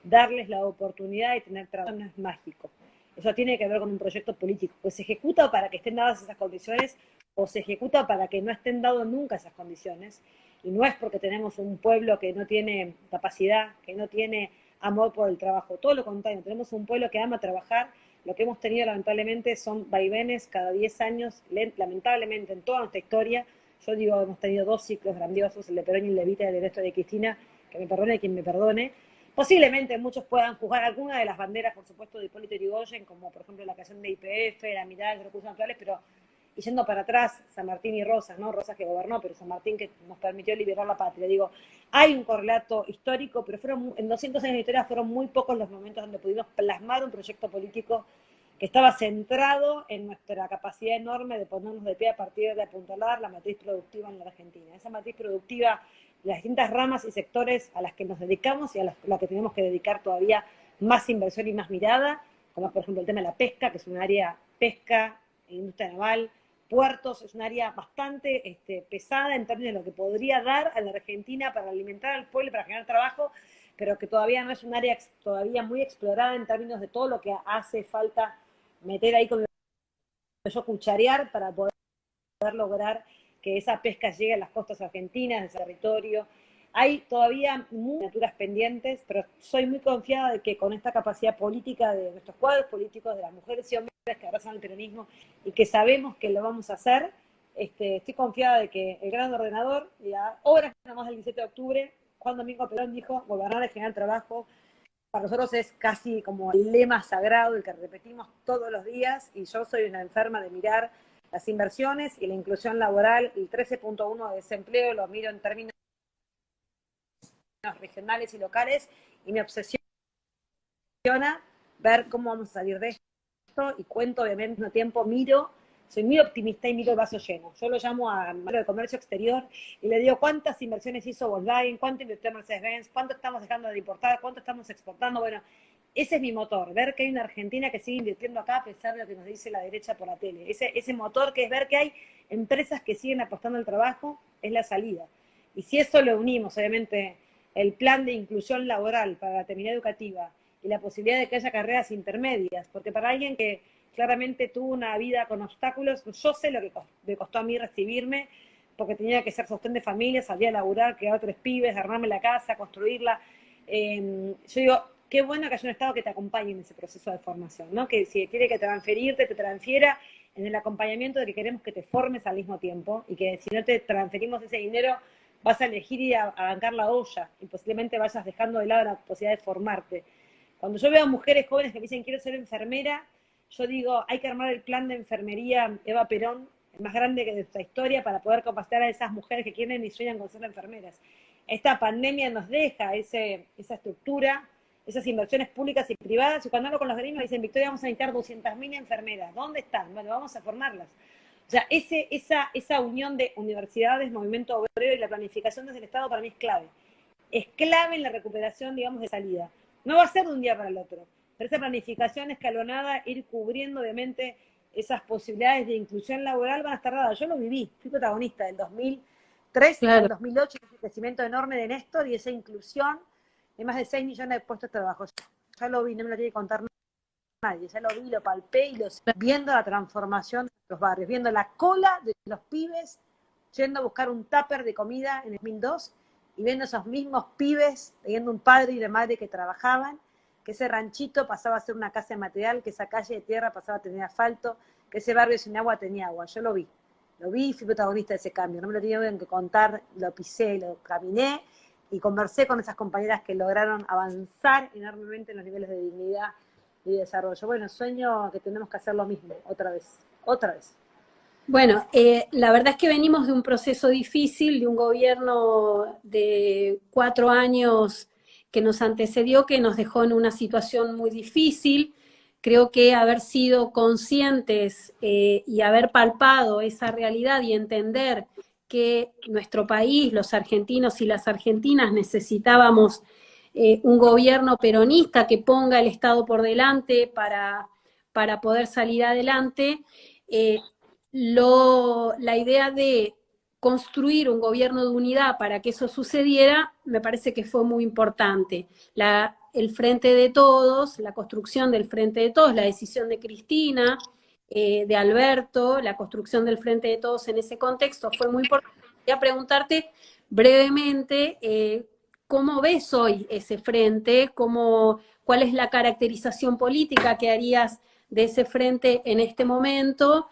darles la oportunidad de tener trabajo. No es mágico. Eso tiene que ver con un proyecto político, pues se ejecuta para que estén dadas esas condiciones o se ejecuta para que no estén dadas nunca esas condiciones. Y no es porque tenemos un pueblo que no tiene capacidad, que no tiene amor por el trabajo. Todo lo contrario, tenemos un pueblo que ama trabajar. Lo que hemos tenido lamentablemente son vaivenes cada 10 años, lamentablemente en toda nuestra historia. Yo digo, hemos tenido 2 ciclos grandiosos, el de Perón y el de Evita y el resto de Cristina, que me perdone quien me perdone. Posiblemente muchos puedan juzgar alguna de las banderas, por supuesto, de Hipólito Yrigoyen, como por ejemplo la creación de YPF, la mirada de los recursos naturales, pero y yendo para atrás, San Martín y Rosas, ¿no? Rosas que gobernó, pero San Martín que nos permitió liberar la patria. Digo, hay un correlato histórico, pero en 200 años de historia fueron muy pocos los momentos donde pudimos plasmar un proyecto político que estaba centrado en nuestra capacidad enorme de ponernos de pie a partir de apuntalar la matriz productiva en la Argentina. Esa matriz productiva, las distintas ramas y sectores a las que nos dedicamos y a las que tenemos que dedicar todavía más inversión y más mirada, como por ejemplo el tema de la pesca, que es un área pesca, industria naval, puertos, es un área bastante pesada en términos de lo que podría dar a la Argentina para alimentar al pueblo y para generar trabajo, pero que todavía no es un área todavía muy explorada en términos de todo lo que hace falta meter ahí con yo cucharear para poder lograr que esa pesca llegue a las costas argentinas, ese territorio, Hay todavía muchas asignaturas pendientes, pero soy muy confiada de que con esta capacidad política de nuestros cuadros políticos, de las mujeres y hombres que abrazan el peronismo y que sabemos que lo vamos a hacer, estoy confiada de que el gran ordenador, ya horas más del 17 de octubre, Juan Domingo Perón dijo, gobernar es generar trabajo. Para nosotros es casi como el lema sagrado, el que repetimos todos los días, y yo soy una enferma de mirar las inversiones y la inclusión laboral. El 13.1 de desempleo lo miro en términos regionales y locales, y me obsesiona ver cómo vamos a salir de esto, y cuento obviamente al mismo tiempo, soy muy optimista y miro el vaso lleno. Yo lo llamo a de comercio exterior y le digo cuántas inversiones hizo Volkswagen, cuánto invirtió Mercedes-Benz, cuánto estamos dejando de importar, cuánto estamos exportando. Bueno, ese es mi motor, ver que hay una Argentina que sigue invirtiendo acá a pesar de lo que nos dice la derecha por la tele. Ese motor que es ver que hay empresas que siguen apostando al trabajo, es la salida. Y si eso lo unimos, obviamente, el plan de inclusión laboral para la terminal educativa y la posibilidad de que haya carreras intermedias, porque para alguien que claramente tuvo una vida con obstáculos, yo sé lo que me costó a mí recibirme, porque tenía que ser sostén de familia, salía a laburar, criar 3 pibes, armarme la casa, construirla. Yo digo, qué bueno que haya un Estado que te acompañe en ese proceso de formación, ¿no? Que si quiere que transferirte, te transfiera en el acompañamiento de que queremos que te formes al mismo tiempo, y que si no te transferimos ese dinero, vas a elegir ir a bancar la olla y posiblemente vayas dejando de lado la posibilidad de formarte. Cuando yo veo a mujeres jóvenes que me dicen quiero ser enfermera, yo digo, hay que armar el plan de enfermería Eva Perón, el más grande de nuestra historia, para poder capacitar a esas mujeres que quieren y sueñan con ser enfermeras. Esta pandemia nos deja esa estructura, esas inversiones públicas y privadas, y cuando hablo con los gremios me dicen, Victoria, vamos a necesitar 200.000 enfermeras. ¿Dónde están? Bueno, vamos a formarlas. O sea, esa unión de universidades, movimiento obrero y la planificación desde el Estado para mí es clave. Es clave en la recuperación, digamos, de salida. No va a ser de un día para el otro, pero esa planificación escalonada, ir cubriendo obviamente esas posibilidades de inclusión laboral van a estar dadas. Yo lo viví, fui protagonista del 2003 Claro. al 2008, ese crecimiento enorme de Néstor y esa inclusión de más de 6 millones de puestos de trabajo. Ya lo vi, no me lo tiene que contar nadie, ya lo vi, lo palpé y viendo la transformación de los barrios, viendo la cola de los pibes yendo a buscar un tupper de comida en el 2002 y viendo esos mismos pibes, teniendo un padre y una madre que trabajaban, que ese ranchito pasaba a ser una casa de material, que esa calle de tierra pasaba a tener asfalto, que ese barrio sin agua tenía agua. Yo lo vi y fui protagonista de ese cambio. No me lo tenía que contar, lo pisé, lo caminé y conversé con esas compañeras que lograron avanzar enormemente en los niveles de dignidad y desarrollo. Bueno, sueño que tenemos que hacer lo mismo, otra vez. Bueno, la verdad es que venimos de un proceso difícil, de un gobierno de 4 años que nos antecedió, que nos dejó en una situación muy difícil. Creo que haber sido conscientes y haber palpado esa realidad y entender que nuestro país, los argentinos y las argentinas, necesitábamos un gobierno peronista que ponga el Estado por delante para poder salir adelante. La idea de construir un gobierno de unidad para que eso sucediera, me parece que fue muy importante. El Frente de Todos, la construcción del Frente de Todos, la decisión de Cristina, de Alberto, la construcción del Frente de Todos en ese contexto fue muy importante. Quería preguntarte brevemente, ¿cómo ves hoy ese frente? ¿Cuál es la caracterización política que harías de ese frente en este momento?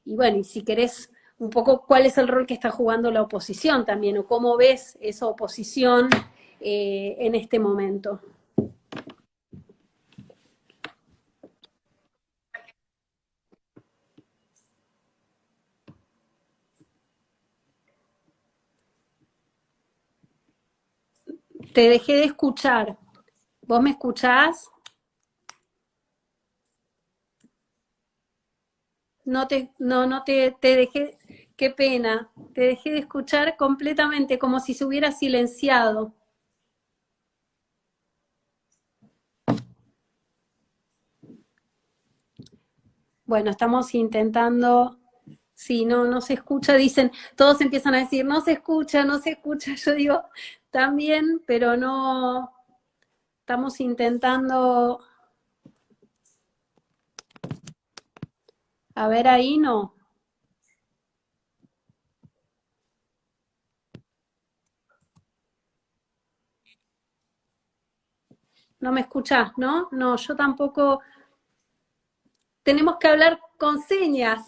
Y bueno, y si querés un poco cuál es el rol que está jugando la oposición también, o cómo ves esa oposición en este momento. Te dejé de escuchar. ¿Vos me escuchás? No te dejé, qué pena, te dejé de escuchar completamente, como si se hubiera silenciado. Bueno, estamos intentando, sí, no se escucha, dicen, todos empiezan a decir, no se escucha, yo digo, también, pero no, estamos intentando, a ver, ahí no. No me escuchás, ¿no? No, yo tampoco. Tenemos que hablar con señas.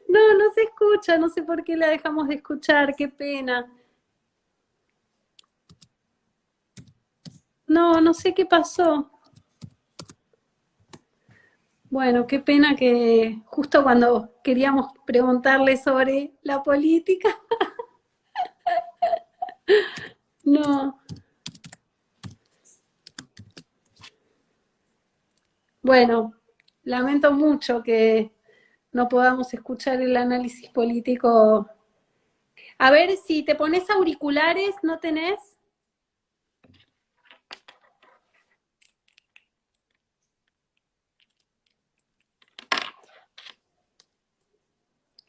No, no se escucha, no sé por qué la dejamos de escuchar, qué pena. No, no sé qué pasó. Bueno, qué pena que justo cuando queríamos preguntarle sobre la política, no. Bueno, lamento mucho que no podamos escuchar el análisis político. A ver, si te pones auriculares, ¿no tenés?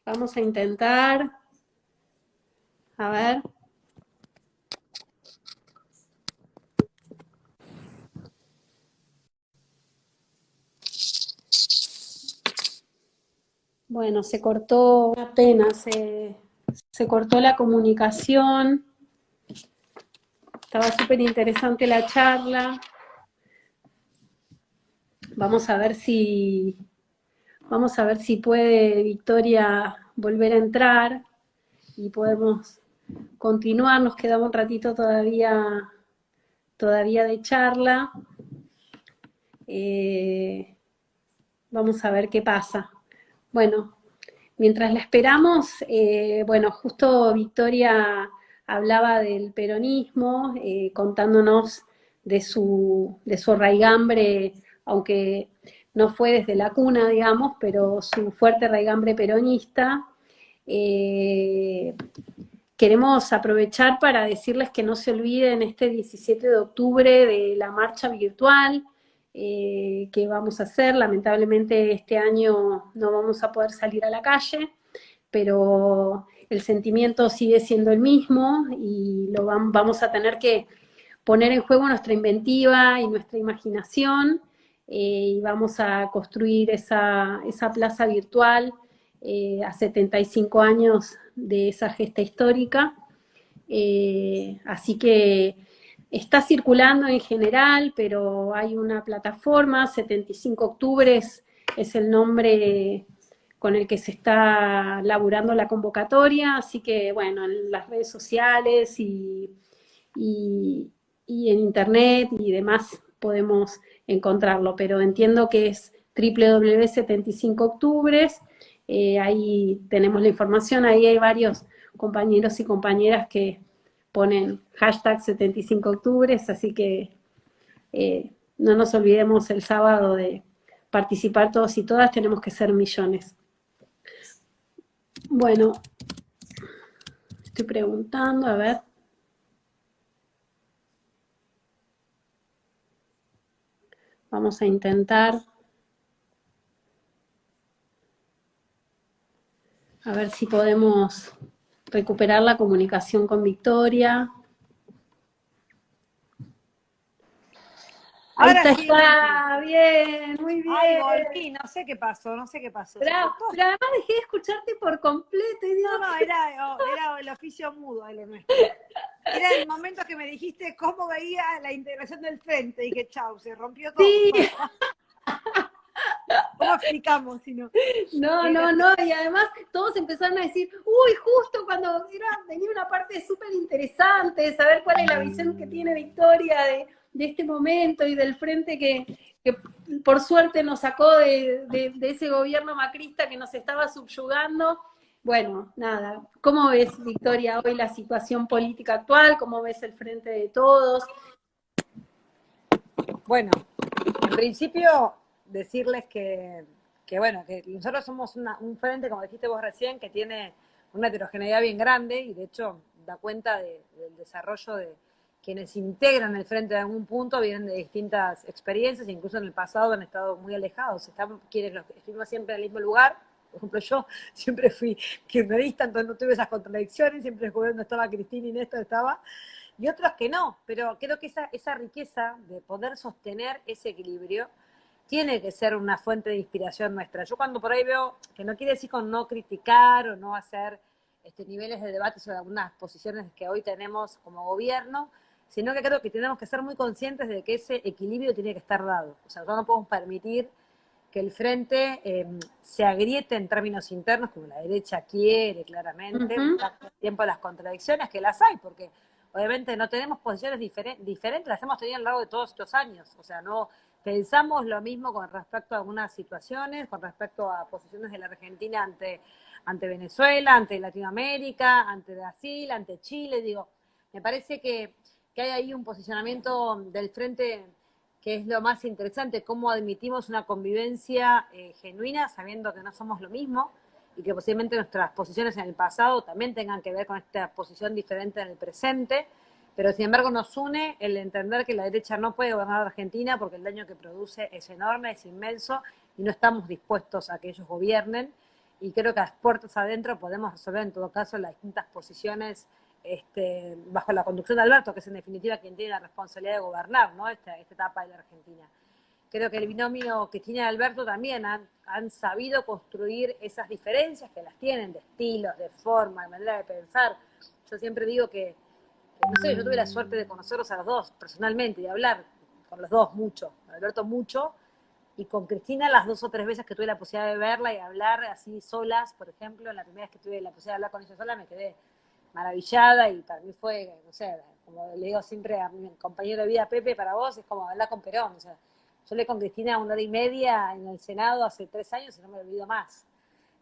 Vamos a intentar. A ver. Bueno, se cortó, una pena, se cortó la comunicación. Estaba súper interesante la charla. Vamos a ver si puede Victoria volver a entrar y podemos continuar. Nos quedaba un ratito todavía de charla. Vamos a ver qué pasa. Bueno, mientras la esperamos, bueno, justo Victoria hablaba del peronismo, contándonos de su raigambre, aunque no fue desde la cuna, digamos, pero su fuerte raigambre peronista. Queremos aprovechar para decirles que no se olviden este 17 de octubre de la marcha virtual que vamos a hacer. Lamentablemente este año no vamos a poder salir a la calle, pero el sentimiento sigue siendo el mismo y vamos a tener que poner en juego nuestra inventiva y nuestra imaginación y vamos a construir esa plaza virtual a 75 años de esa gesta histórica. Así que está circulando en general, pero hay una plataforma, 75 Octubres es el nombre con el que se está laburando la convocatoria, así que bueno, en las redes sociales y en internet y demás podemos encontrarlo, pero entiendo que es www.75octubres, ahí tenemos la información, ahí hay varios compañeros y compañeras que ponen hashtag 75 octubres, así que no nos olvidemos el sábado de participar todos y todas, tenemos que ser millones. Bueno, estoy preguntando, a ver. Vamos a intentar a ver si podemos recuperar la comunicación con Victoria. Ahora Ahí sí, está, bien, muy bien. Ay, volví, no sé qué pasó. Pero además dejé de escucharte por completo. Y digo, No, era el oficio mudo de lo nuestro. Era el momento que me dijiste cómo veía la integración del frente. Y dije, chau, se rompió todo. sí. ¿Cómo explicamos si no? No, y además todos empezaron a decir, uy, justo cuando venía una parte súper interesante, saber cuál es la visión que tiene Victoria de este momento y del frente que por suerte nos sacó de ese gobierno macrista que nos estaba subyugando. Bueno, nada, ¿cómo ves, Victoria, hoy la situación política actual? ¿Cómo ves el frente de todos? Bueno, en principio decirles que bueno, que nosotros somos un frente, como dijiste vos recién, que tiene una heterogeneidad bien grande y de hecho da cuenta del desarrollo de quienes integran el frente de algún punto, vienen de distintas experiencias, incluso en el pasado han estado muy alejados, están quienes estuvimos siempre en el mismo lugar. Por ejemplo, yo siempre fui kirchnerista, entonces no tuve esas contradicciones, siempre jugué donde estaba Cristina y Néstor estaba, y otros que no, pero creo que esa riqueza de poder sostener ese equilibrio tiene que ser una fuente de inspiración nuestra. Yo cuando por ahí veo, que no quiere decir con no criticar o no hacer niveles de debate sobre algunas posiciones que hoy tenemos como gobierno, sino que creo que tenemos que ser muy conscientes de que ese equilibrio tiene que estar dado. O sea, nosotros no podemos permitir que el frente se agriete en términos internos, como la derecha quiere claramente, buscar todo el tiempo las contradicciones, que las hay, porque obviamente no tenemos posiciones diferentes, las hemos tenido a lo largo de todos estos años. O sea, no pensamos lo mismo con respecto a algunas situaciones, con respecto a posiciones de la Argentina ante Venezuela, ante Latinoamérica, ante Brasil, ante Chile. Digo, me parece que hay ahí un posicionamiento del frente que es lo más interesante, cómo admitimos una convivencia genuina, sabiendo que no somos lo mismo, y que posiblemente nuestras posiciones en el pasado también tengan que ver con esta posición diferente en el presente, pero sin embargo nos une el entender que la derecha no puede gobernar Argentina porque el daño que produce es enorme, es inmenso, y no estamos dispuestos a que ellos gobiernen, y creo que a las puertas adentro podemos resolver en todo caso las distintas posiciones bajo la conducción de Alberto, que es en definitiva quien tiene la responsabilidad de gobernar, ¿no? esta etapa de la Argentina. Creo que el binomio Cristina y Alberto también han sabido construir esas diferencias que las tienen de estilos, de forma, de manera de pensar. Yo siempre digo que no sé, yo tuve la suerte de conocerlos a los dos personalmente, de hablar con los dos mucho, Alberto mucho, y con Cristina las 2 o 3 veces que tuve la posibilidad de verla y hablar así solas, por ejemplo, la primera vez que tuve la posibilidad de hablar con ella sola me quedé maravillada, y para mí fue, no sé, como le digo siempre a mi compañero de vida Pepe, para vos es como hablar con Perón. O sea, yo hablé con Cristina 1 hora y media en el Senado hace 3 años y no me olvido más.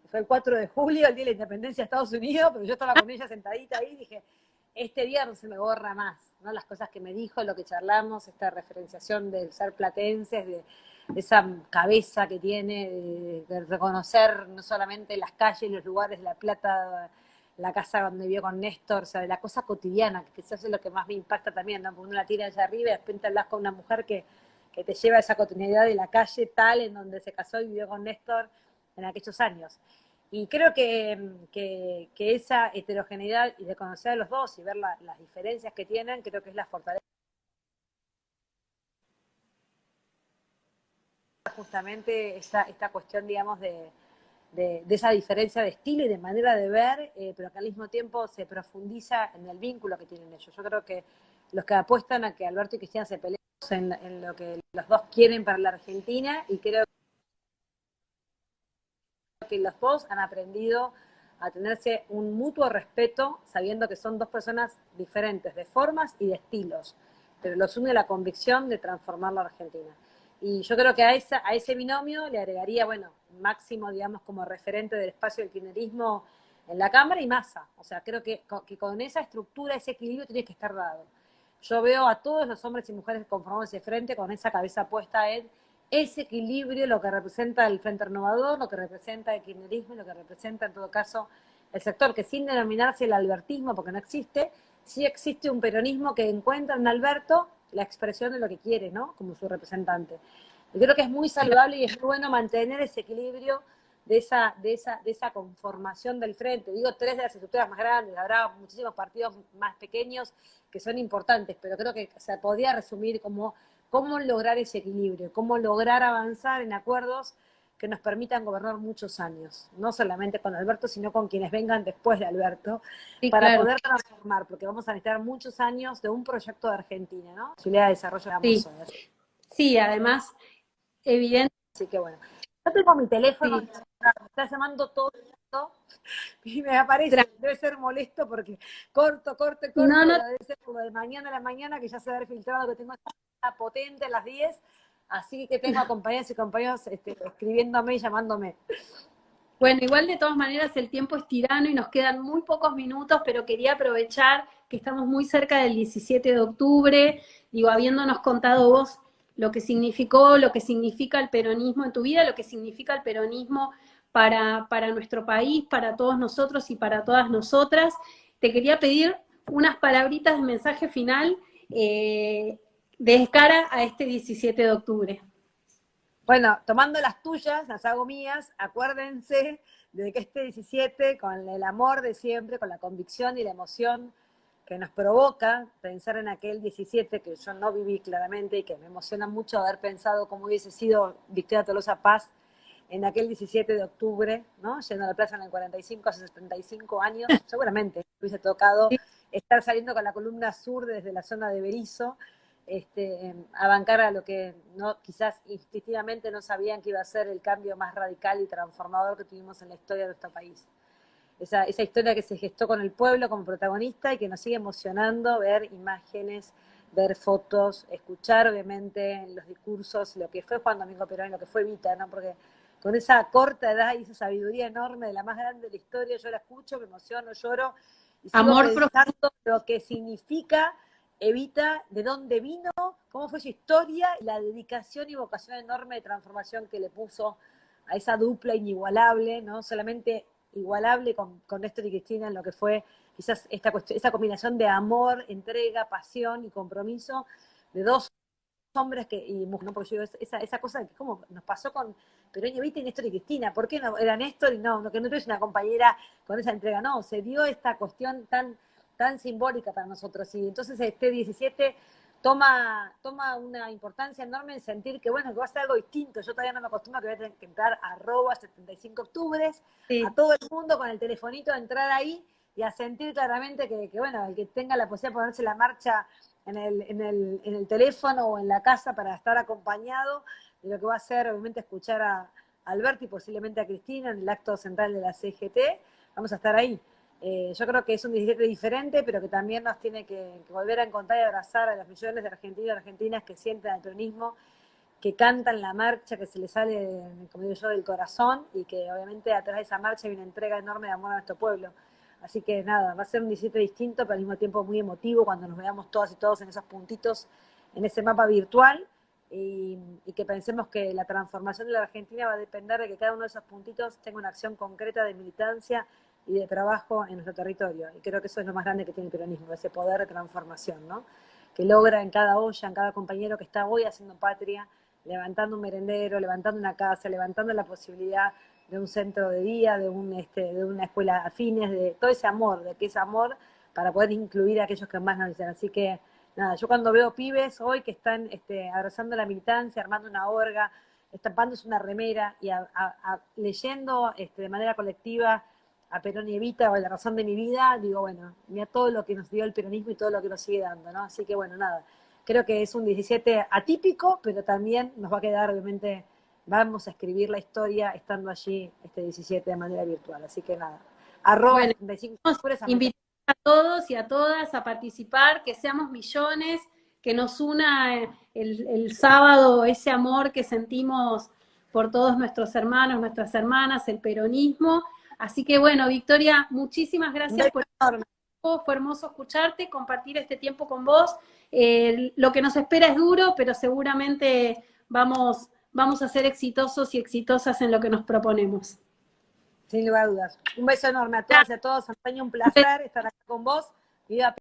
Fue el 4 de julio, el día de la independencia de Estados Unidos, pero yo estaba con ella sentadita ahí y dije, este día no se me borra más, ¿no? Las cosas que me dijo, lo que charlamos, esta referenciación del ser platenses, de esa cabeza que tiene, de reconocer no solamente las calles, los lugares de La Plata, la casa donde vivió con Néstor, o sea, de la cosa cotidiana, que quizás es lo que más me impacta también, ¿no? Porque uno la tira allá arriba y de repente hablas con una mujer que te lleva a esa cotidianidad de la calle tal en donde se casó y vivió con Néstor en aquellos años. Y creo que esa heterogeneidad y de conocer a los dos y ver las diferencias que tienen, creo que es la fortaleza justamente esta cuestión, digamos, de esa diferencia de estilo y de manera de ver, pero que al mismo tiempo se profundiza en el vínculo que tienen ellos. Yo creo que los que apuestan a que Alberto y Cristina se peleen en lo que los dos quieren para la Argentina, y creo que los dos han aprendido a tenerse un mutuo respeto, sabiendo que son dos personas diferentes de formas y de estilos, pero los une la convicción de transformar la Argentina. Y yo creo que a ese binomio le agregaría, bueno, Máximo, digamos, como referente del espacio del kirchnerismo en la Cámara, y Massa. O sea, creo que con esa estructura, ese equilibrio tiene que estar dado. Yo veo a todos los hombres y mujeres que conformamos ese frente con esa cabeza puesta en ese equilibrio, lo que representa el Frente Renovador, lo que representa el kirchnerismo, lo que representa en todo caso el sector, que sin denominarse el albertismo, porque no existe, sí existe un peronismo que encuentra en Alberto la expresión de lo que quiere, ¿no? Como su representante. Y creo que es muy saludable y es muy bueno mantener ese equilibrio de esa conformación del frente. Digo, 3 de las estructuras más grandes, habrá muchísimos partidos más pequeños que son importantes, pero creo que se podría resumir como cómo lograr ese equilibrio, cómo lograr avanzar en acuerdos que nos permitan gobernar muchos años, no solamente con Alberto, sino con quienes vengan después de Alberto, sí, para poder transformar, porque vamos a necesitar muchos años de un proyecto de Argentina, ¿no? Posibilidad de desarrollo de sí. Sí, además, evidente. Así que bueno, yo tengo mi teléfono, sí, me está llamando todo el mundo y me aparece, debe ser molesto porque corto, no, debe ser como de mañana a la mañana que ya se va a haber filtrado que tengo esta potente a las 10, así que tengo a compañeras y compañeros escribiéndome y llamándome. Bueno, igual de todas maneras el tiempo es tirano y nos quedan muy pocos minutos, pero quería aprovechar que estamos muy cerca del 17 de octubre, digo, habiéndonos contado vos lo que significó, lo que significa el peronismo en tu vida, lo que significa el peronismo para nuestro país, para todos nosotros y para todas nosotras. Te quería pedir unas palabritas de mensaje final de cara a este 17 de octubre. Bueno, tomando las tuyas, las hago mías, acuérdense de que este 17, con el amor de siempre, con la convicción y la emoción que nos provoca pensar en aquel 17 que yo no viví claramente y que me emociona mucho haber pensado cómo hubiese sido Victoria Tolosa Paz en aquel 17 de octubre, ¿no? Yendo a la plaza en el 45, hace 75 años, seguramente hubiese tocado estar saliendo con la columna sur desde la zona de Berisso, a bancar a lo que no, quizás instintivamente no sabían que iba a ser el cambio más radical y transformador que tuvimos en la historia de nuestro país. Esa historia que se gestó con el pueblo como protagonista y que nos sigue emocionando ver imágenes, ver fotos, escuchar obviamente los discursos, lo que fue Juan Domingo Perón y lo que fue Evita, ¿no? Porque con esa corta edad y esa sabiduría enorme de la más grande de la historia, yo la escucho, me emociono, lloro y sigo pensando lo que significa Evita, de dónde vino, cómo fue su historia y la dedicación y vocación enorme de transformación que le puso a esa dupla inigualable, ¿no? Solamente igualable con Néstor y Cristina en lo que fue quizás esa combinación de amor, entrega, pasión y compromiso de dos hombres y mujeres, ¿no? Porque yo digo, esa cosa que como nos pasó con Perón y Evita y Néstor y Cristina, ¿por qué no era Néstor y no que no tuviese una compañera con esa entrega? No, se dio esta cuestión tan simbólica para nosotros, y entonces este 17 toma una importancia enorme en sentir que, bueno, que va a ser algo distinto. Yo todavía no me acostumbro a que voy a tener que entrar a @75 octubres, a todo el mundo con el telefonito, a entrar ahí y a sentir claramente que bueno, el que tenga la posibilidad de ponerse la marcha en el teléfono o en la casa para estar acompañado de lo que va a ser, obviamente, escuchar a Alberto y posiblemente a Cristina en el acto central de la CGT, vamos a estar ahí. Yo creo que es un 17 diferente, pero que también nos tiene que volver a encontrar y abrazar a los millones de argentinos y argentinas que sienten el peronismo, que cantan la marcha, que se les sale, como digo yo, del corazón, y que obviamente atrás de esa marcha hay una entrega enorme de amor a nuestro pueblo. Así que nada, va a ser un 17 distinto, pero al mismo tiempo muy emotivo cuando nos veamos todas y todos en esos puntitos, en ese mapa virtual, y que pensemos que la transformación de la Argentina va a depender de que cada uno de esos puntitos tenga una acción concreta de militancia y de trabajo en nuestro territorio. Y creo que eso es lo más grande que tiene el peronismo, ese poder de transformación, ¿no? Que logra en cada olla, en cada compañero que está hoy haciendo patria, levantando un merendero, levantando una casa, levantando la posibilidad de un centro de día, de una escuela afines, de todo ese amor, de que es amor para poder incluir a aquellos que más nos dicen. Así que, nada, yo cuando veo pibes hoy que están abrazando la militancia, armando una orga, estampándose una remera y leyendo de manera colectiva a Perón y Evita o La razón de mi vida, digo, bueno, mira todo lo que nos dio el peronismo y todo lo que nos sigue dando, ¿no? Así que, bueno, nada, creo que es un 17 atípico, pero también nos va a quedar, obviamente, vamos a escribir la historia estando allí este 17 de manera virtual. Así que nada, bueno, invitar a todos y a todas a participar, que seamos millones, que nos una el sábado ese amor que sentimos por todos nuestros hermanos, nuestras hermanas, el peronismo. Así que bueno, Victoria, muchísimas gracias por esto. Fue hermoso escucharte, compartir este tiempo con vos. Lo que nos espera es duro, pero seguramente vamos a ser exitosos y exitosas en lo que nos proponemos. Sin lugar a dudas. Un beso enorme a todas y a todos. Antonio, un placer estar acá con vos. Viva